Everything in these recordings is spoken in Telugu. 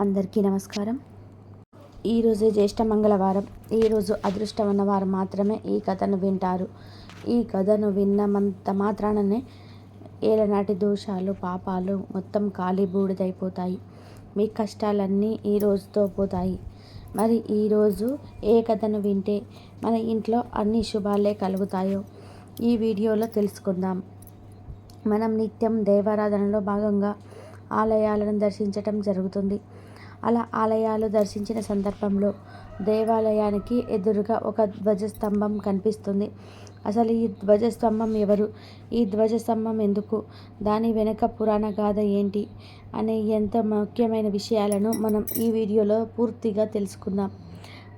అందరికీ నమస్కారం. ఈరోజు జ్యేష్ఠ మంగళవారం. ఈరోజు అదృష్టం ఉన్నవారు మాత్రమే ఈ కథను వింటారు. ఈ కథను విన్నమంత మాత్రాననే ఏలనాటి దోషాలు, పాపాలు మొత్తం ఖాళీ బూడిదైపోతాయి. మీ కష్టాలన్నీ ఈ రోజుతో పోతాయి. మరి ఈరోజు ఏ కథను వింటే మన ఇంట్లో అన్ని శుభాలే కలుగుతాయో ఈ వీడియోలో తెలుసుకుందాం. మనం నిత్యం దేవారాధనలో భాగంగా ఆలయాలను దర్శించటం జరుగుతుంది. అలా ఆలయాలు దర్శించిన సందర్భంలో దేవాలయానికి ఎదురుగా ఒక ధ్వజస్తంభం కనిపిస్తుంది. అసలు ఈ ధ్వజస్తంభం ఎవరు, ఈ ధ్వజస్తంభం ఎందుకు, దాని వెనుక పురాణ గాథ ఏంటి అనే ఎంతో ముఖ్యమైన విషయాలను మనం ఈ వీడియోలో పూర్తిగా తెలుసుకుందాం.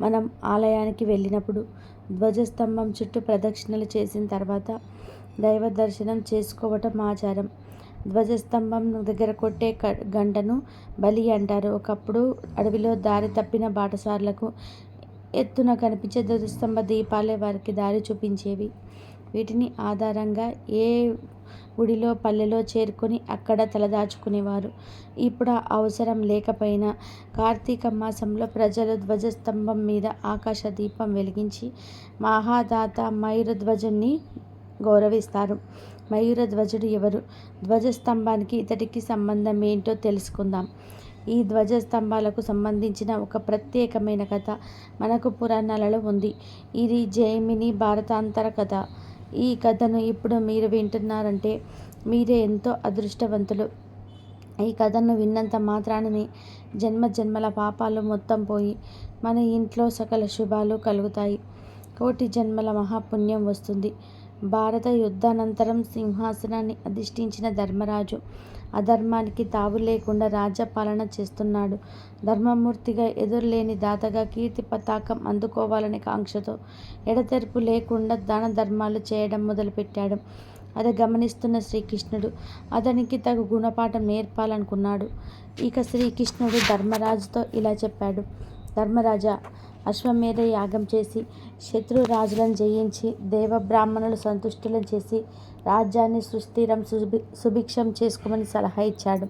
మనం ఆలయానికి వెళ్ళినప్పుడు ధ్వజస్తంభం చుట్టూ ప్రదక్షిణలు చేసిన తర్వాత దైవ దర్శనం చేసుకోవటం ఆచారం. ధ్వజస్తంభం దగ్గర కొట్టే గంటను బలి అంటారు. ఒకప్పుడు అడవిలో దారి తప్పిన బాటసారులకు ఎత్తున కనిపించే ధ్వజస్తంభ దీపాలే వారికి దారి చూపించేవి. వీటిని ఆధారంగా ఏ గుడిలో పల్లెలో చేరుకొని అక్కడ తలదాచుకునేవారు. ఇప్పుడు ఆ అవసరం లేకపోయినా కార్తీక మాసంలో ప్రజలు ధ్వజస్తంభం మీద ఆకాశ దీపం వెలిగించి మహాదాత మయూరధ్వజుని గౌరవిస్తారు. మయూరధ్వజుడు ఎవరు, ధ్వజస్తంభానికి ఇతడికి సంబంధం ఏంటో తెలుసుకుందాం. ఈ ధ్వజస్తంభాలకు సంబంధించిన ఒక ప్రత్యేకమైన కథ మనకు పురాణాలలో ఉంది. ఇది జైమిని భారతాంతర కథ. ఈ కథను ఇప్పుడు మీరు వింటున్నారంటే మీరే ఎంతో అదృష్టవంతులు. ఈ కథను విన్నంత మాత్రానని జన్మల పాపాలు మొత్తం పోయి మన ఇంట్లో సకల శుభాలు కలుగుతాయి. కోటి జన్మల మహాపుణ్యం వస్తుంది. భారత యుద్ధానంతరం సింహాసనాన్ని అధిష్ఠించిన ధర్మరాజు అధర్మానికి తావు లేకుండా రాజ్యపాలన చేస్తున్నాడు. ధర్మమూర్తిగా, ఎదురులేని దాతగా కీర్తి పతాకం అందుకోవాలనే కాంక్షతో ఎడతెరిపి లేకుండా దాన ధర్మాలు చేయడం మొదలుపెట్టాడు. అది గమనిస్తున్న శ్రీకృష్ణుడు అతనికి తగు గుణపాఠం నేర్పాలనుకున్నాడు. ఇక శ్రీకృష్ణుడు ధర్మరాజుతో ఇలా చెప్పాడు. ధర్మరాజా, అశ్వమేధ యాగం చేసి శత్రురాజులను జయించి దేవబ్రాహ్మణులు సంతుష్టులను చేసి రాజ్యాన్ని సుస్థిరం సుభిక్షం చేసుకోమని సలహా ఇచ్చాడు.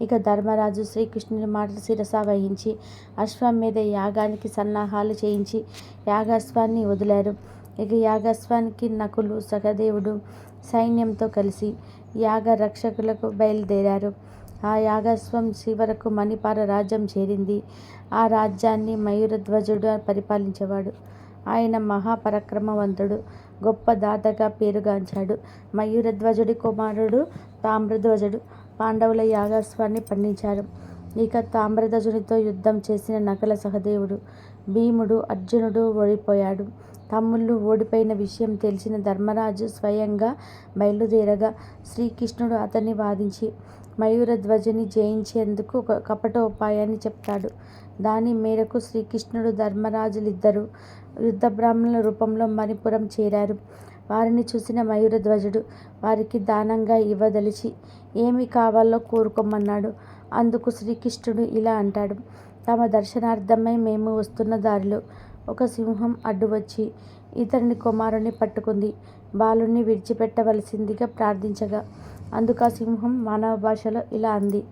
ఇక ధర్మరాజు శ్రీకృష్ణుని మాటలు శిరస వహించి అశ్వమేధ యాగానికి సన్నాహాలు చేయించి యాగాశ్వాన్ని వదిలారు. ఇక యాగాశ్వానికి నకులు, సహదేవుడు సైన్యంతో కలిసి యాగ రక్షకులకు బయలుదేరారు. ఆ యాగాశ్వం చివరకు మణిపాల రాజ్యం చేరింది. ఆ రాజ్యాన్ని మయూరధ్వజుడు పరిపాలించేవాడు. ఆయన మహాపరాక్రమవంతుడు, గొప్ప దాతగా పేరుగాంచాడు. మయూరధ్వజుడి కుమారుడు తామ్రధ్వజుడు పాండవుల యాగాశ్వాన్ని పండించారు. ఇక తామ్రధ్వజునితో యుద్ధం చేసిన నకుల, సహదేవుడు, భీముడు, అర్జునుడు ఓడిపోయాడు. తమ్ముళ్ళు ఓడిపోయిన విషయం తెలిసిన ధర్మరాజు స్వయంగా బయలుదేరగా శ్రీకృష్ణుడు అతన్ని వాదించి మయూరధ్వజుని జయించేందుకు ఒక కపటోపాయాన్ని చెప్తాడు. దాని మేరకు శ్రీకృష్ణుడు ధర్మరాజులిద్దరూ యుద్ధ బ్రాహ్మణుల రూపంలో మణిపురం చేరారు. వారిని చూసిన మయూరధ్వజుడు వారికి దానంగా ఇవ్వదలిచి ఏమి కావాలో కోరుకోమన్నాడు. అందుకు శ్రీకృష్ణుడు ఇలా అంటాడు. తమ దర్శనార్థమై మేము వస్తున్న దారిలో ఒక సింహం అడ్డు వచ్చి ఇతని కుమారుని పట్టుకుంది. బాలుని విడిచిపెట్టవలసిందిగా ప్రార్థించగా అందుకు ఆ సింహం మానవ భాషలో ఇలా అంది.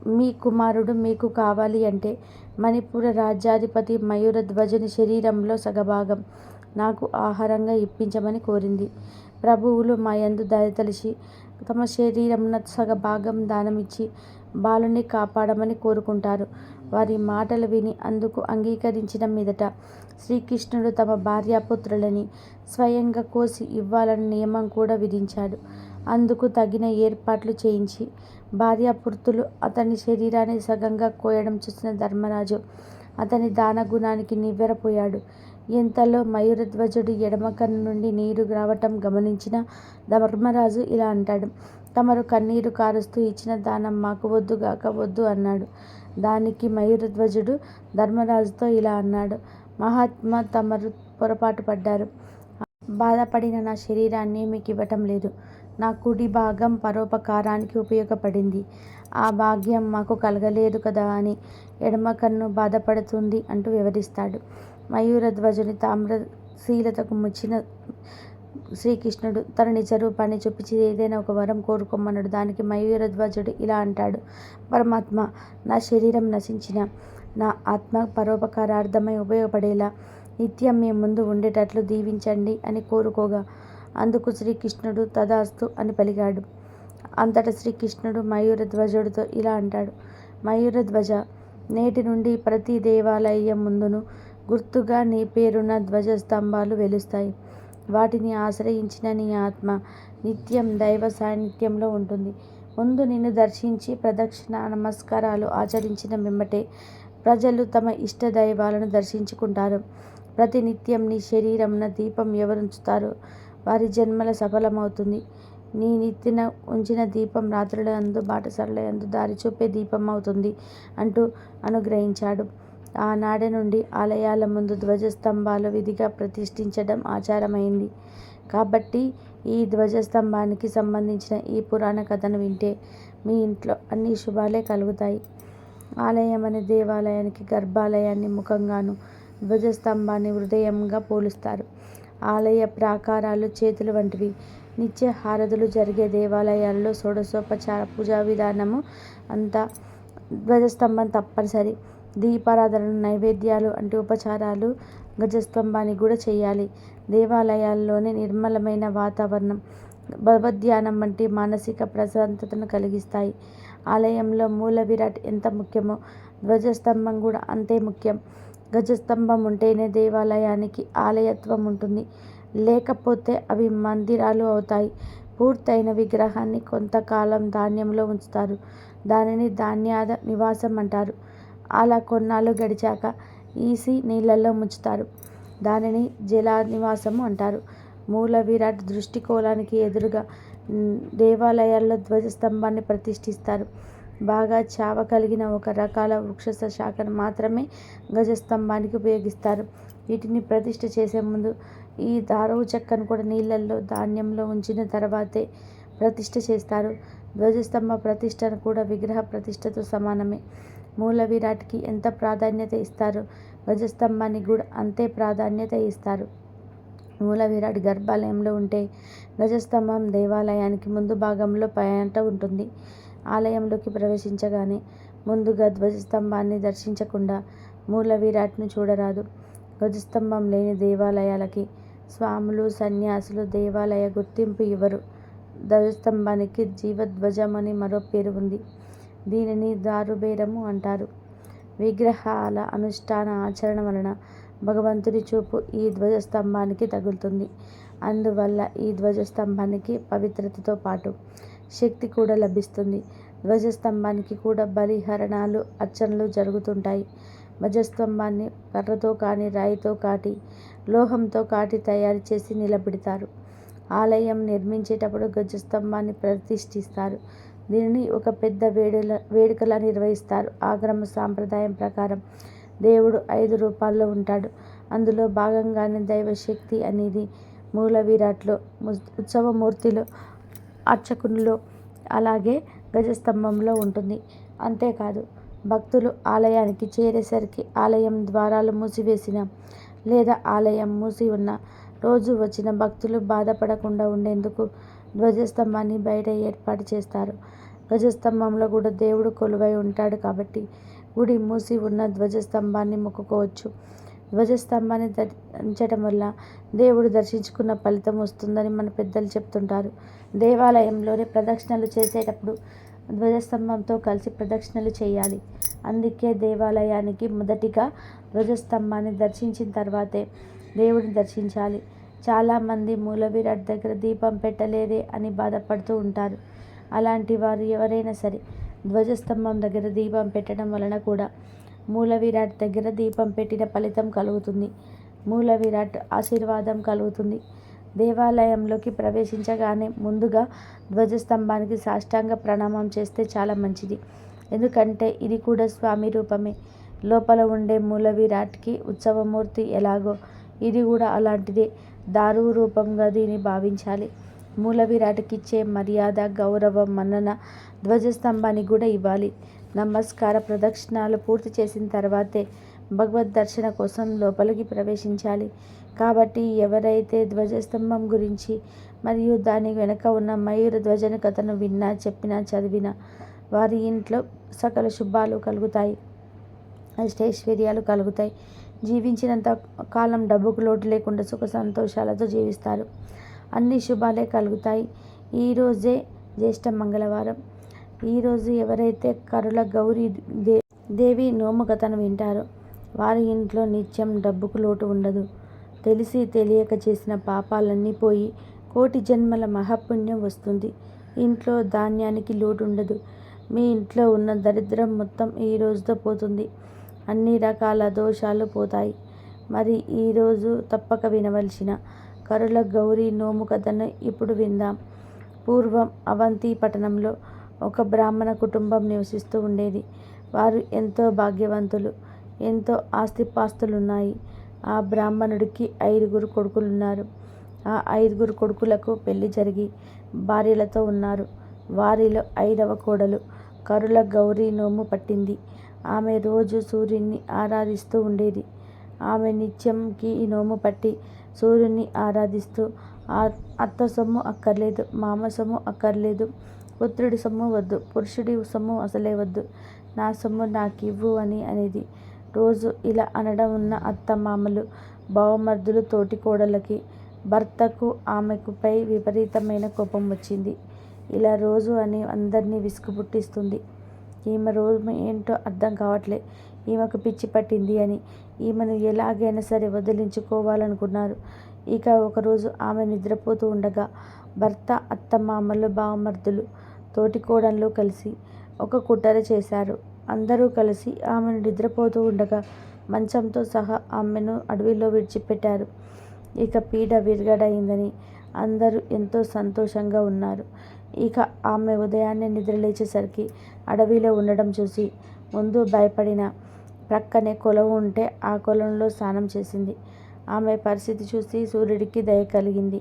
మీ కుమారుడు మీకు కావాలి అంటే మణిపుర రాజ్యాధిపతి మయూరధ్వజుని శరీరంలో సగభాగం నాకు ఆహారంగా ఇప్పించమని కోరింది. ప్రభువులు మా యందు దయతలిచి తమ శరీరంన సగభాగం దానమిచ్చి బాలుని కాపాడమని కోరుకుంటారు. వారి మాటలు విని అందుకు అంగీకరించిన మీదట శ్రీకృష్ణుడు తమ భార్యాపుత్రులని స్వయంగా కోసి ఇవ్వాలని నియమం కూడా విధించాడు. అందుకు తగిన ఏర్పాట్లు చేయించి భార్యాపుత్రులు అతని శరీరాన్ని సగంగా కోయడం చూసిన ధర్మరాజు అతని దానగుణానికి నివ్వెరపోయాడు. ఎంతలో మయూరధ్వజుడి ఎడమ కన్ను నుండి నీరు రావటం గమనించిన ధర్మరాజు ఇలా అంటాడు. తమరు కన్నీరు కారుస్తూ ఇచ్చిన దానం మాకు వద్దుగాక వద్దు అన్నాడు. దానికి మయూరధ్వజుడు ధర్మరాజుతో ఇలా అన్నాడు. మహాత్మా, తమరు పొరపాటు పడ్డారు. బాధపడిన నా శరీరాన్ని మీకు ఇవ్వటం లేదు. నా కుడి భాగం పరోపకారానికి ఉపయోగపడింది. ఆ భాగ్యం మాకు కలగలేదు కదా అని ఎడమ కన్ను బాధపడుతుంది అంటూ వివరిస్తాడు. మయూరధ్వజుని తామ్రశీలతకు శ్రీకృష్ణుడు తన నిజ రూపాన్ని చూపించి ఏదైనా ఒక వరం కోరుకోమన్నాడు. దానికి మయూరధ్వజుడు ఇలా అంటాడు: పరమాత్మ, నా శరీరం నశించిన నా ఆత్మ పరోపకారార్థమై ఉపయోగపడేలా నిత్యం మీ ముందు ఉండేటట్లు దీవించండి అని కోరుకోగా, అందుకు శ్రీకృష్ణుడు తదాస్తు అని పలికాడు. అంతటా శ్రీకృష్ణుడు మయూరధ్వజుడితో ఇలా అంటాడు: మయూరధ్వజ, నేటి నుండి ప్రతి దేవాలయం ముందును గుర్తుగా నీ పేరున ధ్వజస్తంభాలు వెలుస్తాయి. వాటిని ఆశ్రయించిన నీ ఆత్మ నిత్యం దైవ సాన్నిధ్యంలో ఉంటుంది. ముందు నిన్ను దర్శించి ప్రదక్షిణ నమస్కారాలు ఆచరించిన మిమ్మటే ప్రజలు తమ ఇష్ట దైవాలను దర్శించుకుంటారు. ప్రతినిత్యం నీ శరీరమున దీపం ఎవరుంచుతారో వారి జన్మల సఫలమవుతుంది. నీ నెత్తిన ఉంచిన దీపం రాత్రులందు బాటసారులందు దారి చూపే దీపం అవుతుంది అంటూ అనుగ్రహించాడు. ఆనాటి నుండి ఆలయాల ముందు ధ్వజస్తంభాలు విధిగా ప్రతిష్ఠించడం ఆచారమైంది. కాబట్టి ఈ ధ్వజస్తంభానికి సంబంధించిన ఈ పురాణ కథను వింటే మీ ఇంట్లో అన్ని శుభాలే కలుగుతాయి. ఆలయం అనే దేవాలయానికి గర్భాలయాన్ని ముఖంగాను, ధ్వజస్తంభాన్ని హృదయంగా పోలుస్తారు. ఆలయ ప్రాకారాలు చేతులు వంటివి. నిత్య హారతులు జరిగే దేవాలయాల్లో షోడశోపచార పూజా విధానము అంతా ధ్వజస్తంభం తప్పనిసరి. దీపారాధన, నైవేద్యాలు అంటే ఉపచారాలు ధ్వజస్తంభానికి కూడా చేయాలి. దేవాలయాల్లోనే నిర్మలమైన వాతావరణం, భగవద్ధ్యానం వంటి మానసిక ప్రశాంతతను కలిగిస్తాయి. ఆలయంలో మూల విరాట్ ఎంత ముఖ్యమో ధ్వజస్తంభం కూడా అంతే ముఖ్యం. ధ్వజస్తంభం ఉంటేనే దేవాలయానికి ఆలయత్వం ఉంటుంది. లేకపోతే అవి మందిరాలు అవుతాయి. పూర్తయిన విగ్రహాన్ని కొంతకాలం ధాన్యంలో ఉంచుతారు. దానిని ధాన్యాద నివాసం అంటారు. అలా కొన్నాళ్ళు గడిచాక ఈసి నీళ్ళల్లో ముంచుతారు. దానిని జలానివాసము అంటారు. మూల విరాట్ దృష్టికోణానికి ఎదురుగా దేవాలయాల్లో ధ్వజస్తంభాన్ని ప్రతిష్ఠిస్తారు. బాగా చావ కలిగిన ఒక రకాల వృక్ష శాఖను మాత్రమే ధ్వజస్తంభానికి ఉపయోగిస్తారు. వీటిని ప్రతిష్ఠ చేసే ముందు ఈ దారవు చెక్కను కూడా నీళ్ళల్లో ధాన్యంలో ఉంచిన తర్వాతే ప్రతిష్ఠ చేస్తారు. ధ్వజస్తంభ ప్రతిష్ఠను కూడా విగ్రహ ప్రతిష్ఠతో సమానమే. మూల విరాట్కి ఎంత ప్రాధాన్యత ఇస్తారో ధ్వజస్తంభానికి కూడా అంతే ప్రాధాన్యత ఇస్తారు. మూల విరాట్ గర్భాలయంలో ఉంటే ధ్వజస్తంభం దేవాలయానికి ముందు భాగంలో పైట ఉంటుంది. ఆలయంలోకి ప్రవేశించగానే ముందుగా ధ్వజస్తంభాన్ని దర్శించకుండా మూల విరాట్ను చూడరాదు. ధ్వజస్తంభం లేని దేవాలయాలకి స్వాములు, సన్యాసులు దేవాలయ గుర్తింపు ఇవ్వరు. ధ్వజస్తంభానికి జీవధ్వజం అని మరో పేరు ఉంది. దీనిని దారుబేరము అంటారు. విగ్రహాల అనుష్ఠాన ఆచరణ వలన భగవంతుని చూపు ఈ ధ్వజస్తంభానికి తగులుతుంది. అందువల్ల ఈ ధ్వజస్తంభానికి పవిత్రతతో పాటు శక్తి కూడా లభిస్తుంది. ధ్వజస్తంభానికి కూడా బలిహరణాలు, అర్చనలు జరుగుతుంటాయి. ధ్వజస్తంభాన్ని కర్రతో కానీ, రాయితో కాటి, లోహంతో కాటి తయారు చేసి నిలబెడతారు. ఆలయం నిర్మించేటప్పుడు ధ్వజస్తంభాన్ని ప్రతిష్ఠిస్తారు. దీనిని ఒక పెద్ద వేడుకలా నిర్వహిస్తారు. ఆగమ సాంప్రదాయం ప్రకారం దేవుడు 5 రూపాల్లో ఉంటాడు. అందులో భాగంగానే దైవశక్తి అనేది మూల విరాట్లో, ఉత్సవమూర్తిలో, అర్చకునిలో, అలాగే ధ్వజస్తంభంలో ఉంటుంది. అంతేకాదు, భక్తులు ఆలయానికి చేరేసరికి ఆలయం ద్వారాలు మూసివేసిన లేదా ఆలయం మూసి ఉన్న రోజు వచ్చిన భక్తులు బాధపడకుండా ఉండేందుకు ధ్వజస్తంభాన్ని బయట ఏర్పాటు చేస్తారు. ధ్వజస్తంభంలో కూడా దేవుడు కొలువై ఉంటాడు కాబట్టి గుడి మూసి ఉన్న ధ్వజస్తంభాన్ని మొక్కుకోవచ్చు. ధ్వజస్తంభాన్ని ధరించడం వల్ల దేవుడు దర్శించుకున్న ఫలితం వస్తుందని మన పెద్దలు చెప్తుంటారు. దేవాలయంలోని ప్రదక్షిణలు చేసేటప్పుడు ధ్వజస్తంభంతో కలిసి ప్రదక్షిణలు చేయాలి. అందుకే దేవాలయానికి మొదటిగా ధ్వజస్తంభాన్ని దర్శించిన తర్వాతే దేవుడిని దర్శించాలి. చాలామంది మూల విరాట్ దగ్గర దీపం పెట్టలేదే అని బాధపడుతూ ఉంటారు. అలాంటి వారు ఎవరైనా సరే ధ్వజస్తంభం దగ్గర దీపం పెట్టడం వలన కూడా మూల విరాట్ దగ్గర దీపం పెట్టిన ఫలితం కలుగుతుంది. మూల విరాట్ ఆశీర్వాదం కలుగుతుంది. దేవాలయంలోకి ప్రవేశించగానే ముందుగా ధ్వజస్తంభానికి సాష్టాంగ ప్రణామం చేస్తే చాలా మంచిది. ఎందుకంటే ఇది కూడా స్వామి రూపమే. లోపల ఉండే మూల విరాట్కి ఉత్సవమూర్తి ఎలాగో ఇది కూడా అలాంటిదే. దారువు రూపంగా దీన్ని భావించాలి. మూల విరాట్కి ఇచ్చే మర్యాద, గౌరవం, మన్నన ధ్వజస్తంభానికి కూడా ఇవ్వాలి. నమస్కార ప్రదక్షిణాలు పూర్తి చేసిన తర్వాతే భగవద్ దర్శన కోసం లోపలికి ప్రవేశించాలి. కాబట్టి ఎవరైతే ధ్వజస్తంభం గురించి మరియు దాని వెనుక ఉన్న మయూర ధ్వజన కథను విన్నా, చెప్పినా, చదివినా వారి ఇంట్లో సకల శుభాలు కలుగుతాయి, అష్టైశ్వర్యాలు కలుగుతాయి. జీవించినంత కాలం డబ్బుకు లోటు లేకుండా సుఖ సంతోషాలతో జీవిస్తారు. అన్ని శుభాలే కలుగుతాయి. ఈరోజే జ్యేష్ఠ మంగళవారం. ఈరోజు ఎవరైతే కరుల గౌరీ దేవి నోము కథను వింటారో వారి ఇంట్లో నిత్యం డబ్బుకు లోటు ఉండదు. తెలిసి తెలియక చేసిన పాపాలన్నీ పోయి కోటి జన్మల మహాపుణ్యం వస్తుంది. ఇంట్లో ధాన్యానికి లోటు ఉండదు. మీ ఇంట్లో ఉన్న దరిద్రం మొత్తం ఈ రోజుతో పోతుంది. అన్ని రకాల దోషాలు పోతాయి. మరి ఈరోజు తప్పక వినవలసిన కరుల గౌరీ నోము కథను ఇప్పుడు విందాం. పూర్వం అవంతి పట్టణంలో ఒక బ్రాహ్మణ కుటుంబం నివసిస్తూ ఉండేది. వారు ఎంతో భాగ్యవంతులు. ఎంతో ఆస్తిపాస్తులున్నాయి. ఆ బ్రాహ్మణుడికి 5 కొడుకులున్నారు. ఆ 5 కొడుకులకు పెళ్లి జరిగి భార్యలతో ఉన్నారు. వారిలో 5వ కోడలు కరుల గౌరీ నోము పట్టింది. ఆమె రోజు సూర్యున్ని ఆరాధిస్తూ ఉండేది. ఆమె నిత్యంకి ఈ నోము పట్టి సూర్యున్ని ఆరాధిస్తూ అత్త సొమ్ము అక్కర్లేదు, మామ సొమ్ము అక్కర్లేదు, పుత్రుడి సొమ్ము వద్దు, పురుషుడి సొమ్ము అసలే వద్దు, నా సొమ్ము నాకివ్వు అని అనేది. రోజు ఇలా అనడం ఉన్న అత్త మామలు, బావమర్దులు, తోటి కోడలకి, భర్తకు ఆమెకుపై విపరీతమైన కోపం వచ్చింది. ఇలా రోజు అని అందరినీ విసుగు పుట్టిస్తుంది. ఈమె రోజు ఏంటో అర్థం కావట్లే, ఈమెకు పిచ్చి పట్టింది అని ఈమెను ఎలాగైనా సరే వదిలించుకోవాలనుకున్నారు. ఇక ఒకరోజు ఆమె నిద్రపోతూ ఉండగా భర్త, అత్తమామలు, బావమర్దులు, తోటి కోడళ్ళు కలిసి ఒక కుట్ర చేశారు. అందరూ కలిసి ఆమెను నిద్రపోతూ ఉండగా మంచంతో సహా ఆమెను అడవిలో విడిచిపెట్టారు. ఇక పీడ విరగడైందని అందరూ ఎంతో సంతోషంగా ఉన్నారు. ఇక ఆమె ఉదయాన్నే నిద్రలేచేసరికి అడవిలో ఉండడం చూసి ముందు భయపడిన, ప్రక్కనే కొలను ఉంటే ఆ కొలంలో స్నానం చేసింది. ఆమె పరిస్థితి చూసి సూర్యుడికి దయ కలిగింది.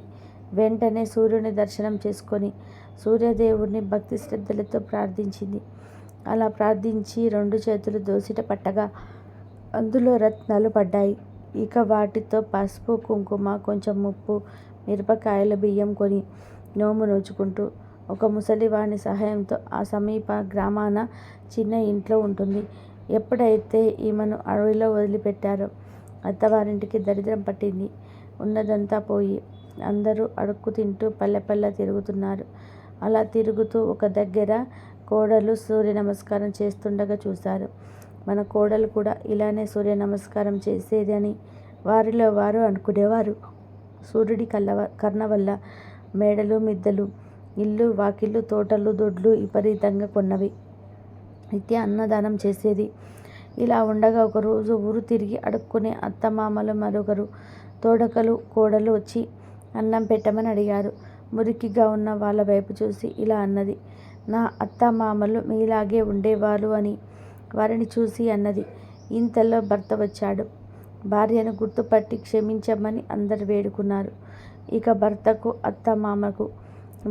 వెంటనే సూర్యుని దర్శనం చేసుకొని సూర్యదేవుడిని భక్తి శ్రద్ధలతో ప్రార్థించింది. అలా ప్రార్థించి 2 చేతులు దోసిట పట్టగా అందులో రత్నాలు పడ్డాయి. ఇక వాటితో పసుపు, కుంకుమ, కొంచెం ఉప్పు, మిరపకాయల బియ్యం కొని నోము నోచుకుంటూ ఒక ముసలివాని సహాయంతో ఆ సమీప గ్రామాన చిన్న ఇంట్లో ఉంటుంది. ఎప్పుడైతే ఈమెను అడవిలో వదిలిపెట్టారో అత్తవారింటికి దరిద్రం పట్టింది. ఉన్నదంతా పోయి అందరూ అడుక్కు తింటూ పల్లె తిరుగుతున్నారు. అలా తిరుగుతూ ఒక దగ్గర కోడలు సూర్య నమస్కారం చేస్తుండగా చూశారు. మన కోడలు కూడా ఇలానే సూర్య నమస్కారం చేసేది అని వారిలో వారు అనుకునేవారు. సూర్యుడి కర్ణ వల్ల మేడలు, మిద్దెలు, ఇల్లు, వాకిళ్ళు, తోటలు, దొడ్లు విపరీతంగా కొన్నవి. నిత్య అన్నదానం చేసేది. ఇలా ఉండగా ఒకరోజు ఊరు తిరిగి అడుక్కునే అత్తమామలు మరొకరు తోడకలు, కోడలు వచ్చి అన్నం పెట్టమని అడిగారు. మురికిగా ఉన్న వాళ్ళ వైపు చూసి ఇలా అన్నది, నా అత్తమామలు మీలాగే ఉండేవారు అని వారిని చూసి అన్నది. ఇంతలో భర్త వచ్చాడు. భార్యను గుర్తుపట్టి క్షమించమని అందరు వేడుకున్నారు. ఇక భర్తకు, అత్తమామకు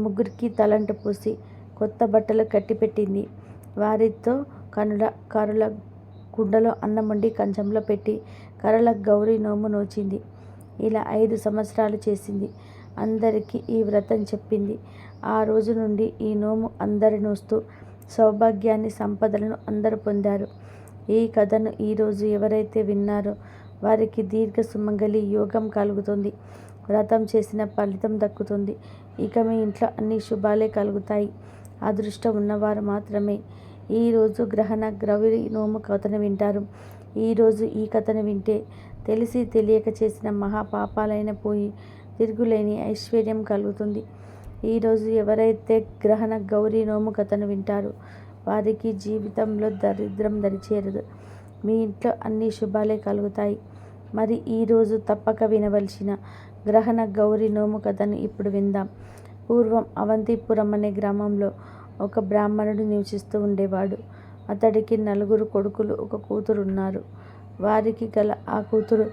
ముగ్గురికి తలంటు పూసి కొత్త బట్టలు కట్టిపెట్టింది. వారితో కరుల కుండలో అన్నం వండి కంచంలో పెట్టి కరుల గౌరీ నోము నోచింది. ఇలా 5 సంవత్సరాలు చేసింది. అందరికీ ఈ వ్రతం చెప్పింది. ఆ రోజు నుండి ఈ నోము అందరు నోస్తూ సౌభాగ్యాన్ని, సంపదలను అందరూ పొందారు. ఈ కథను ఈరోజు ఎవరైతే విన్నారో వారికి దీర్ఘ సుమంగళి యోగం కలుగుతుంది. వ్రతం చేసిన ఫలితం దక్కుతుంది. ఇక మీ ఇంట్లో అన్ని శుభాలే కలుగుతాయి. అదృష్టం ఉన్నవారు మాత్రమే ఈరోజు గ్రహణ గౌరీ నోము కథను వింటారు. ఈరోజు ఈ కథను వింటే తెలిసి తెలియక చేసిన మహాపాపాలైన పోయి తిరుగులేని ఐశ్వర్యం కలుగుతుంది. ఈరోజు ఎవరైతే గ్రహణ గౌరీ నోము కథను వింటారో వారికి జీవితంలో దరిద్రం దరిచేరదు. మీ ఇంట్లో అన్ని శుభాలే కలుగుతాయి. మరి ఈరోజు తప్పక వినవలసిన గ్రహణ గౌరీ నోము కథను ఇప్పుడు విందాం. పూర్వం అవంతిపురం అనే గ్రామంలో ఒక బ్రాహ్మణుడు నివసిస్తూ ఉండేవాడు. అతడికి 4 కొడుకులు, 1 కూతురు ఉన్నారు. వారికి గల ఆ కూతురు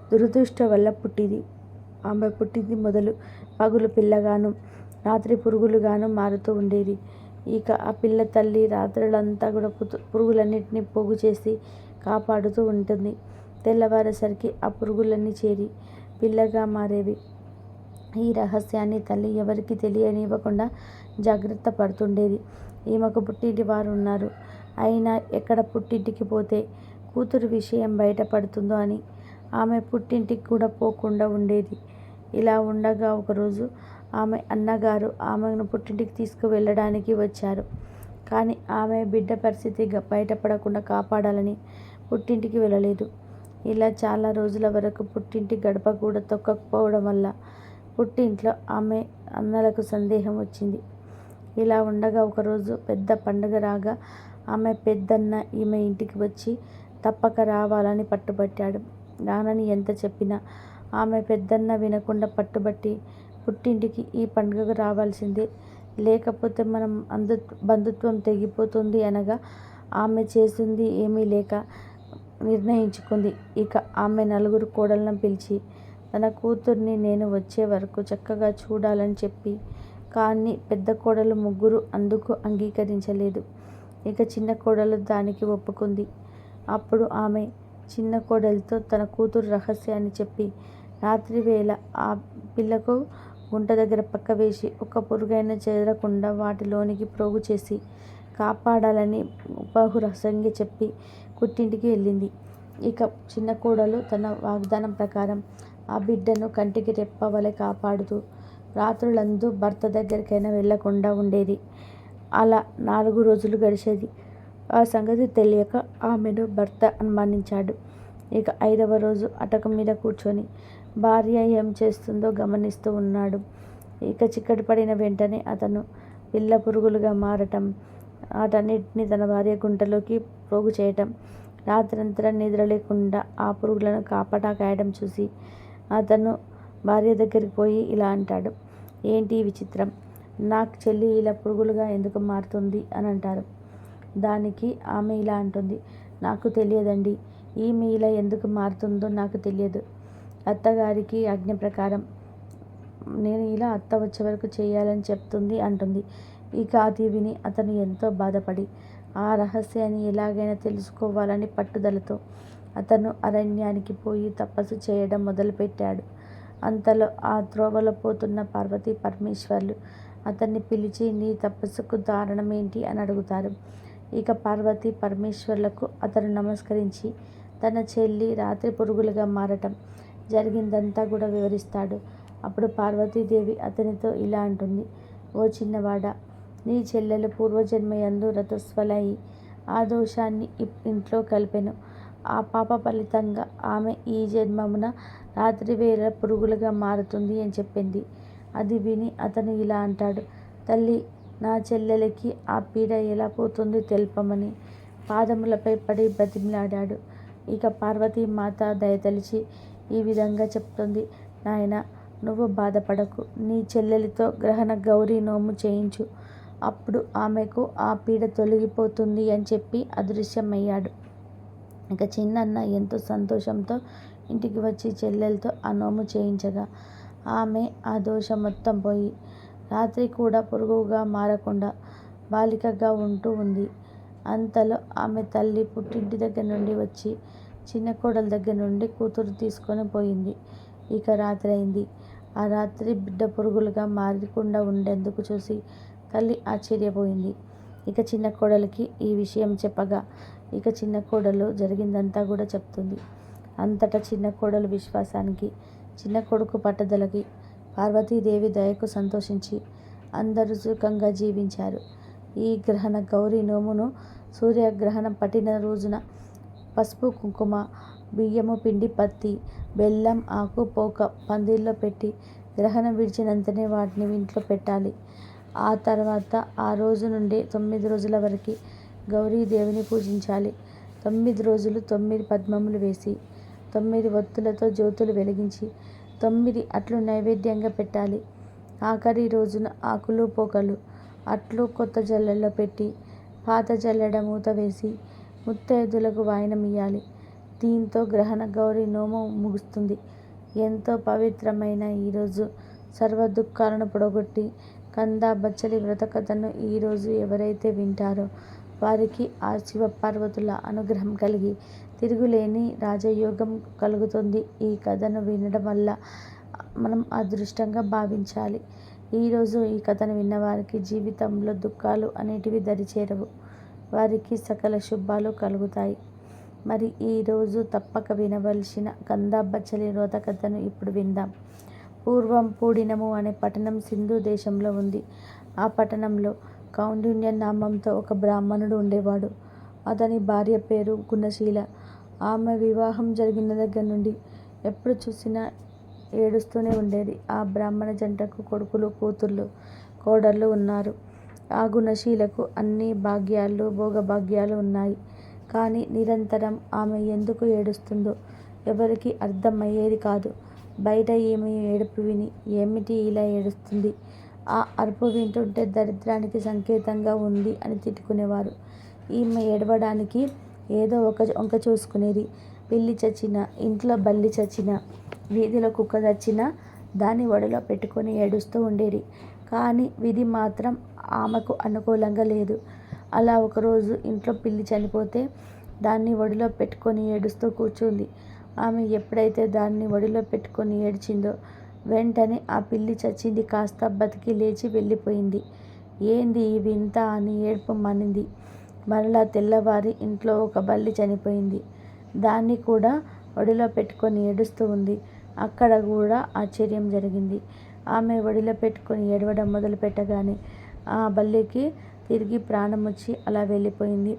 దురదృష్ట వల్ల పుట్టింది. ఆమె పుట్టింది మొదలు పగులు పిల్లగాను, రాత్రి పురుగులుగాను మారుతూ ఉండేది. ఇక ఆ పిల్ల తల్లి రాత్రులంతా కూడా పురుగులన్నిటిని పోగు చేసి కాపాడుతూ ఉంటుంది. తెల్లవారేసరికి ఆ పురుగులన్నీ చేరి పిల్లగా మారేవి. ఈ రహస్యాన్ని తల్లి ఎవరికి తెలియనివ్వకుండా జాగ్రత్త పడుతుండేది. ఈమెకు పుట్టింటి వారు ఉన్నారు. అయినా ఎక్కడ పుట్టింటికి పోతే కూతురు విషయం బయటపడుతుందో అని ఆమె పుట్టింటికి కూడా పోకుండా ఉండేది. ఇలా ఉండగా ఒకరోజు ఆమె అన్నగారు ఆమెను పుట్టింటికి తీసుకువెళ్ళడానికి వచ్చారు. కానీ ఆమె బిడ్డ పరిస్థితి బయటపడకుండా కాపాడాలని పుట్టింటికి వెళ్ళలేదు. ఇలా చాలా రోజుల వరకు పుట్టింటి గడప కూడా తొక్కకపోవడం వల్ల పుట్టింట్లో ఆమె అన్నలకు సందేహం వచ్చింది. ఇలా ఉండగా ఒకరోజు పెద్ద పండుగ రాగా ఆమె పెద్దన్న ఈమె ఇంటికి వచ్చి తప్పక రావాలని పట్టుబట్టాడు. రానని ఎంత చెప్పినా ఆమె పెద్దన్న వినకుండా పట్టుబట్టి పుట్టింటికి ఈ పండుగకు రావాల్సిందే, లేకపోతే మనం బంధుత్వం తెగిపోతుంది అనగా ఆమె చేసింది ఏమీ లేక నిర్ణయించుకుంది. ఇక ఆమె నలుగురు కోడళ్ళను పిలిచి తన కూతుర్ని నేను వచ్చే వరకు చక్కగా చూడాలని చెప్పి, కానీ పెద్ద కోడలు ముగ్గురు అందుకు అంగీకరించలేదు. ఇక చిన్న కోడలు దానికి ఒప్పుకుంది. అప్పుడు ఆమె చిన్న కోడలితో తన కూతురు రహస్యాన్ని చెప్పి రాత్రివేళ ఆ పిల్లకు గుంట దగ్గర పక్క వేసి ఒక్క పురుగైనా చేరకుండా వాటిలోనికి ప్రోగు చేసి కాపాడాలని బహురహస్యంగా చెప్పి పుట్టింటికి వెళ్ళింది. ఇక చిన్న కోడలు తన వాగ్దానం ప్రకారం ఆ బిడ్డను కంటికి రెప్పవలె కాపాడుతూ రాత్రులందు భర్త దగ్గరికైనా వెళ్లకుండా ఉండేది. అలా 4 రోజులు గడిచేది. ఆ సంగతి తెలియక ఆమెను భర్త అనుమానించాడు. ఇక 5వ రోజు అటక మీద కూర్చొని భార్య ఏం చేస్తుందో గమనిస్తూ ఉన్నాడు. ఇక చిక్కటి పడిన వెంటనే అతను పిల్ల పురుగులుగా మారటం, వాటన్నిటిని తన భార్య గుంటలోకి పోగు చేయటం, రాత్రంతా నిద్ర లేకుండా ఆ పురుగులను కాపలా కాయడం చూసి అతను భార్య దగ్గరికి పోయి ఇలా అంటాడు. ఏంటి విచిత్రం, నాకు చెల్లి ఇలా పురుగులుగా ఎందుకు మారుతుంది అని అంటారు. దానికి ఆమె ఇలా అంటుంది, నాకు తెలియదండి, ఈమె ఇలా ఎందుకు మారుతుందో నాకు తెలియదు. అత్తగారికి ఆజ్ఞ ప్రకారం నేను ఇలా అత్త వచ్చే వరకు చేయాలని చెప్తుంది అంటుంది. ఇక అది విని అతను ఎంతో బాధపడి ఆ రహస్యాన్ని ఎలాగైనా తెలుసుకోవాలని పట్టుదలతో అతను అరణ్యానికి పోయి తపస్సు చేయడం మొదలుపెట్టాడు. అంతలో ఆ త్రోవలో పోతున్న పార్వతీ పరమేశ్వర్లు అతన్ని పిలిచి నీ తపస్సుకు కారణం ఏంటి అని అడుగుతారు. ఇక పార్వతీ పరమేశ్వర్లకు అతను నమస్కరించి తన చెల్లి రాత్రి పురుగులుగా మారటం జరిగిందంతా కూడా వివరిస్తాడు. అప్పుడు పార్వతీదేవి అతనితో ఇలా అంటుంది, ఓ చిన్నవాడా, నీ చెల్లెలు పూర్వజన్మయందు రతస్వలై ఆ దోషాన్ని ఇంట్లో కలిపెను. ఆ పాప ఫలితంగా ఆమె ఈ జన్మమున రాత్రివేళ పురుగులుగా మారుతుంది అని చెప్పింది. అది విని అతను ఇలా అంటాడు, తల్లి, నా చెల్లెలికి ఆ పీడ ఎలా పోతుంది తెలుపమని పాదములపై పడి బ్రతిమిలాడాడు. ఇక పార్వతీమాత దయతలిచి ఈ విధంగా చెప్తుంది, నాయన, నువ్వు బాధపడకు, నీ చెల్లెలితో గ్రహణ గౌరీ నోము చేయించు, అప్పుడు ఆమెకు ఆ పీడ తొలగిపోతుంది అని చెప్పి అదృశ్యమయ్యాడు. ఇక చిన్నన్న ఎంతో సంతోషంతో ఇంటికి వచ్చి చెల్లెలతో ఆ నోము చేయించగా ఆమె ఆ దోషం మొత్తం పోయి రాత్రి కూడా పురుగుగా మారకుండా బాలికగా ఉంటూ ఉంది. అంతలో ఆమె తల్లి పుట్టింటి దగ్గర నుండి వచ్చి చిన్న కోడల దగ్గర నుండి కూతురు తీసుకొని పోయింది. ఇక రాత్రి అయింది. ఆ రాత్రి బిడ్డ పురుగులుగా మారకుండా ఉండేందుకు చూసి తల్లి ఆశ్చర్యపోయింది. ఇక చిన్న కోడలికి ఈ విషయం చెప్పగా ఇక చిన్న కోడలు జరిగిందంతా కూడా చెప్తుంది. అంతటా చిన్న కోడలు విశ్వాసానికి, చిన్న కొడుకు పట్టుదలకి, పార్వతీదేవి దయకు సంతోషించి అందరూ సుఖంగా జీవించారు. ఈ గ్రహణ గౌరీ నోమును సూర్యగ్రహణం పట్టిన రోజున పసుపు, కుంకుమ, బియ్యము, పిండి, పత్తి, బెల్లం, ఆకు, పోక పందిర్లో పెట్టి గ్రహణం విడిచినంతనే వాటిని ఇంట్లో పెట్టాలి. ఆ తర్వాత ఆ రోజు నుండి 9 రోజుల వరకు గౌరీదేవిని పూజించాలి. 9 రోజులు 9 పద్మములు వేసి 9 ఒత్తులతో జ్యోతులు వెలిగించి 9 అట్లు నైవేద్యంగా పెట్టాలి. ఆఖరి రోజున ఆకులు, పోకలు, అట్లు కొత్త జల్లెల్లో పెట్టి పాత జల్లెడ మూత వేసి ముత్తైదులకు వాయనం ఇయ్యాలి. దీంతో గ్రహణ గౌరీ నోము ముగుస్తుంది. ఎంతో పవిత్రమైన ఈరోజు సర్వ దుఃఖాలను పొడగొట్టి కందాబచ్చలి వ్రత కథను ఈరోజు ఎవరైతే వింటారో వారికి ఆ శివపార్వతుల అనుగ్రహం కలిగి తిరుగులేని రాజయోగం కలుగుతుంది. ఈ కథను వినడం వల్ల మనం అదృష్టంగా భావించాలి. ఈరోజు ఈ కథను విన్నవారికి జీవితంలో దుఃఖాలు అనేటివి దరిచేరవు. వారికి సకల శుభాలు కలుగుతాయి. మరి ఈరోజు తప్పక వినవలసిన కందాబచ్చలి వ్రత కథను ఇప్పుడు విందాం. పూర్వం పూడినము అనే పట్టణం సింధు దేశంలో ఉంది. ఆ పట్టణంలో కౌండిన్య నామంతో ఒక బ్రాహ్మణుడు ఉండేవాడు. అతని భార్య పేరు గుణశీల. ఆమె వివాహం జరిగిన దగ్గర నుండి ఎప్పుడు చూసినా ఏడుస్తూనే ఉండేది. ఆ బ్రాహ్మణ జంటకు కొడుకులు, కూతుర్లు, కోడళ్ళు ఉన్నారు. ఆ గుణశీలకు అన్ని భాగ్యాలు, భోగభాగ్యాలు ఉన్నాయి. కానీ నిరంతరం ఆమె ఎందుకు ఏడుస్తుందో ఎవరికి అర్థమయ్యేది కాదు. బయట ఈమె ఏడుపు విని ఏమిటి ఇలా ఏడుస్తుంది, ఆ అరుపు వింటుంటే దరిద్రానికి సంకేతంగా ఉంది అని తిట్టుకునేవారు. ఈమె ఏడవడానికి ఏదో ఒక వంక చూసుకునేది. పిల్లి చచ్చినా, ఇంట్లో బల్లి చచ్చినా, వీధిలో కుక్క చచ్చినా దాన్ని ఒడిలో పెట్టుకొని ఏడుస్తూ ఉండేది. కానీ విధి మాత్రం ఆమెకు అనుకూలంగా లేదు. అలా ఒకరోజు ఇంట్లో పిల్లి చనిపోతే దాన్ని ఒడిలో పెట్టుకొని ఏడుస్తూ కూర్చుంది. ఆమె ఎప్పుడైతే దాన్ని ఒడిలో పెట్టుకొని ఏడ్చిందో వెంటనే ఆ పిల్లి చచ్చింది కాస్త బతికి లేచి వెళ్ళిపోయింది. ఏంది ఈ వింత అని ఏడుపు మానింది. మరలా తెల్లవారి ఇంట్లో ఒక బల్లి చనిపోయింది. దాన్ని కూడా ఒడిలో పెట్టుకొని ఏడుస్తూ ఉంది. అక్కడ కూడా ఆశ్చర్యం జరిగింది. ఆమె ఒడిలో పెట్టుకొని ఏడవడం మొదలు పెట్టగానే ఆ బల్లికి తిరిగి ప్రాణం వచ్చి అలా వెళ్ళిపోయింది.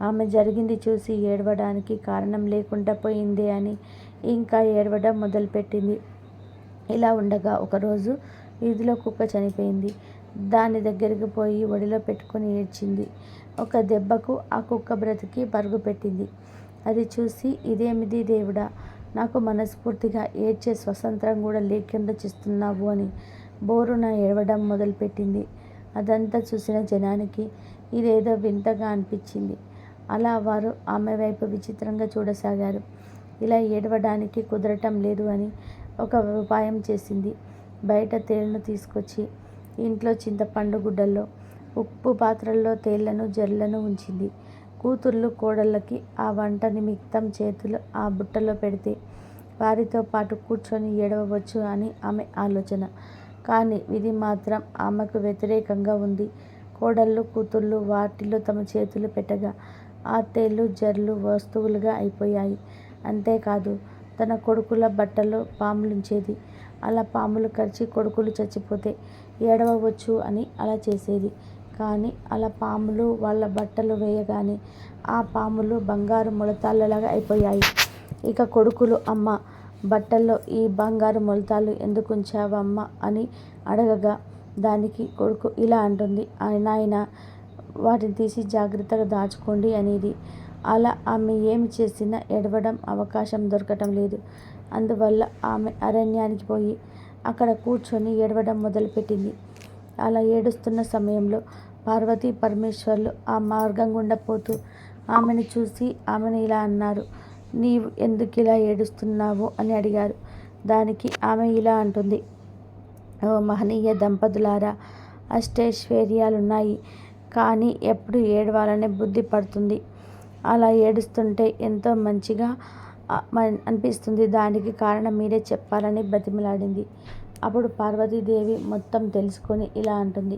ఆమె జరిగింది చూసి ఏడవడానికి కారణం లేకుండా పోయిందే అని ఇంకా ఏడవడం మొదలుపెట్టింది. ఇలా ఉండగా ఒకరోజు వీధిలో కుక్క చనిపోయింది. దాని దగ్గరికి పోయి ఒడిలో పెట్టుకొని ఏడ్చింది. ఒక దెబ్బకు ఆ కుక్క బ్రతికి పరుగు పెట్టింది. అది చూసి ఇదేమిది దేవుడా, నాకు మనస్ఫూర్తిగా ఏడ్చే స్వతంత్రం కూడా లేకుండా చేస్తున్నావు అని బోరున ఏడవడం మొదలుపెట్టింది. అదంతా చూసిన జనానికి ఇదేదో వింతగా అనిపించింది. అలా వారు ఆమె వైపు విచిత్రంగా చూడసాగారు. ఇలా ఏడవడానికి కుదరటం లేదు అని ఒక ఉపాయం చేసింది. బయట తేళ్లను తీసుకొచ్చి ఇంట్లో చింతపండు గుడ్డల్లో, ఉప్పు పాత్రల్లో తేళ్లను, జర్లను ఉంచింది. కూతుర్లు, కోడళ్ళకి ఆ వంట నిమిత్తం చేతులు ఆ బుట్టలో పెడితే వారితో పాటు కూర్చొని ఏడవవచ్చు అని ఆమె ఆలోచన. కానీ విధి మాత్రం ఆమెకు వ్యతిరేకంగా ఉంది. కోడళ్ళు, కూతుర్లు వాటిలో తమ చేతులు పెట్టగా ఆ తేళ్లు, జర్లు వస్తువులుగా అయిపోయాయి. అంతేకాదు తన కొడుకుల బట్టలో పాములుంచేది. అలా పాములు కరిచి కొడుకులు చచ్చిపోతే ఏడవవచ్చు అని అలా చేసేది. కానీ అలా పాములు వాళ్ళ బట్టలు వేయగానే ఆ పాములు బంగారు మొలతాళ్ళలాగా అయిపోయాయి. ఇక కొడుకులు, అమ్మ బట్టల్లో ఈ బంగారు మొలతాళ్ళు ఎందుకు ఉంచావమ్మా అని అడగగా దానికి కొడుకు ఇలా అంటుంది, నాయనా వాటిని తీసి జాగ్రత్తగా దాచుకోండి అనేది. అలా ఆమె ఏమి చేసినా ఏడవడం అవకాశం దొరకటం లేదు. అందువల్ల ఆమె అరణ్యానికి పోయి అక్కడ కూర్చొని ఏడవడం మొదలుపెట్టింది. అలా ఏడుస్తున్న సమయంలో పార్వతీ పరమేశ్వర్లు ఆ మార్గం గుండా పోతూ ఆమెను చూసి ఆమెను ఇలా అన్నారు, నీవు ఎందుకు ఇలా ఏడుస్తున్నావు అని అడిగారు. దానికి ఆమె ఇలా అంటుంది, ఓ మహనీయ దంపతులారా, అష్టైశ్వర్యాలున్నాయి కానీ ఎప్పుడు ఏడవాలనే బుద్ధి పడుతుంది. అలా ఏడుస్తుంటే ఎంతో మంచిగా అనిపిస్తుంది. దానికి కారణం మీరే చెప్పాలని బ్రతిమలాడింది. అప్పుడు పార్వతీదేవి మొత్తం తెలుసుకొని ఇలా అంటుంది,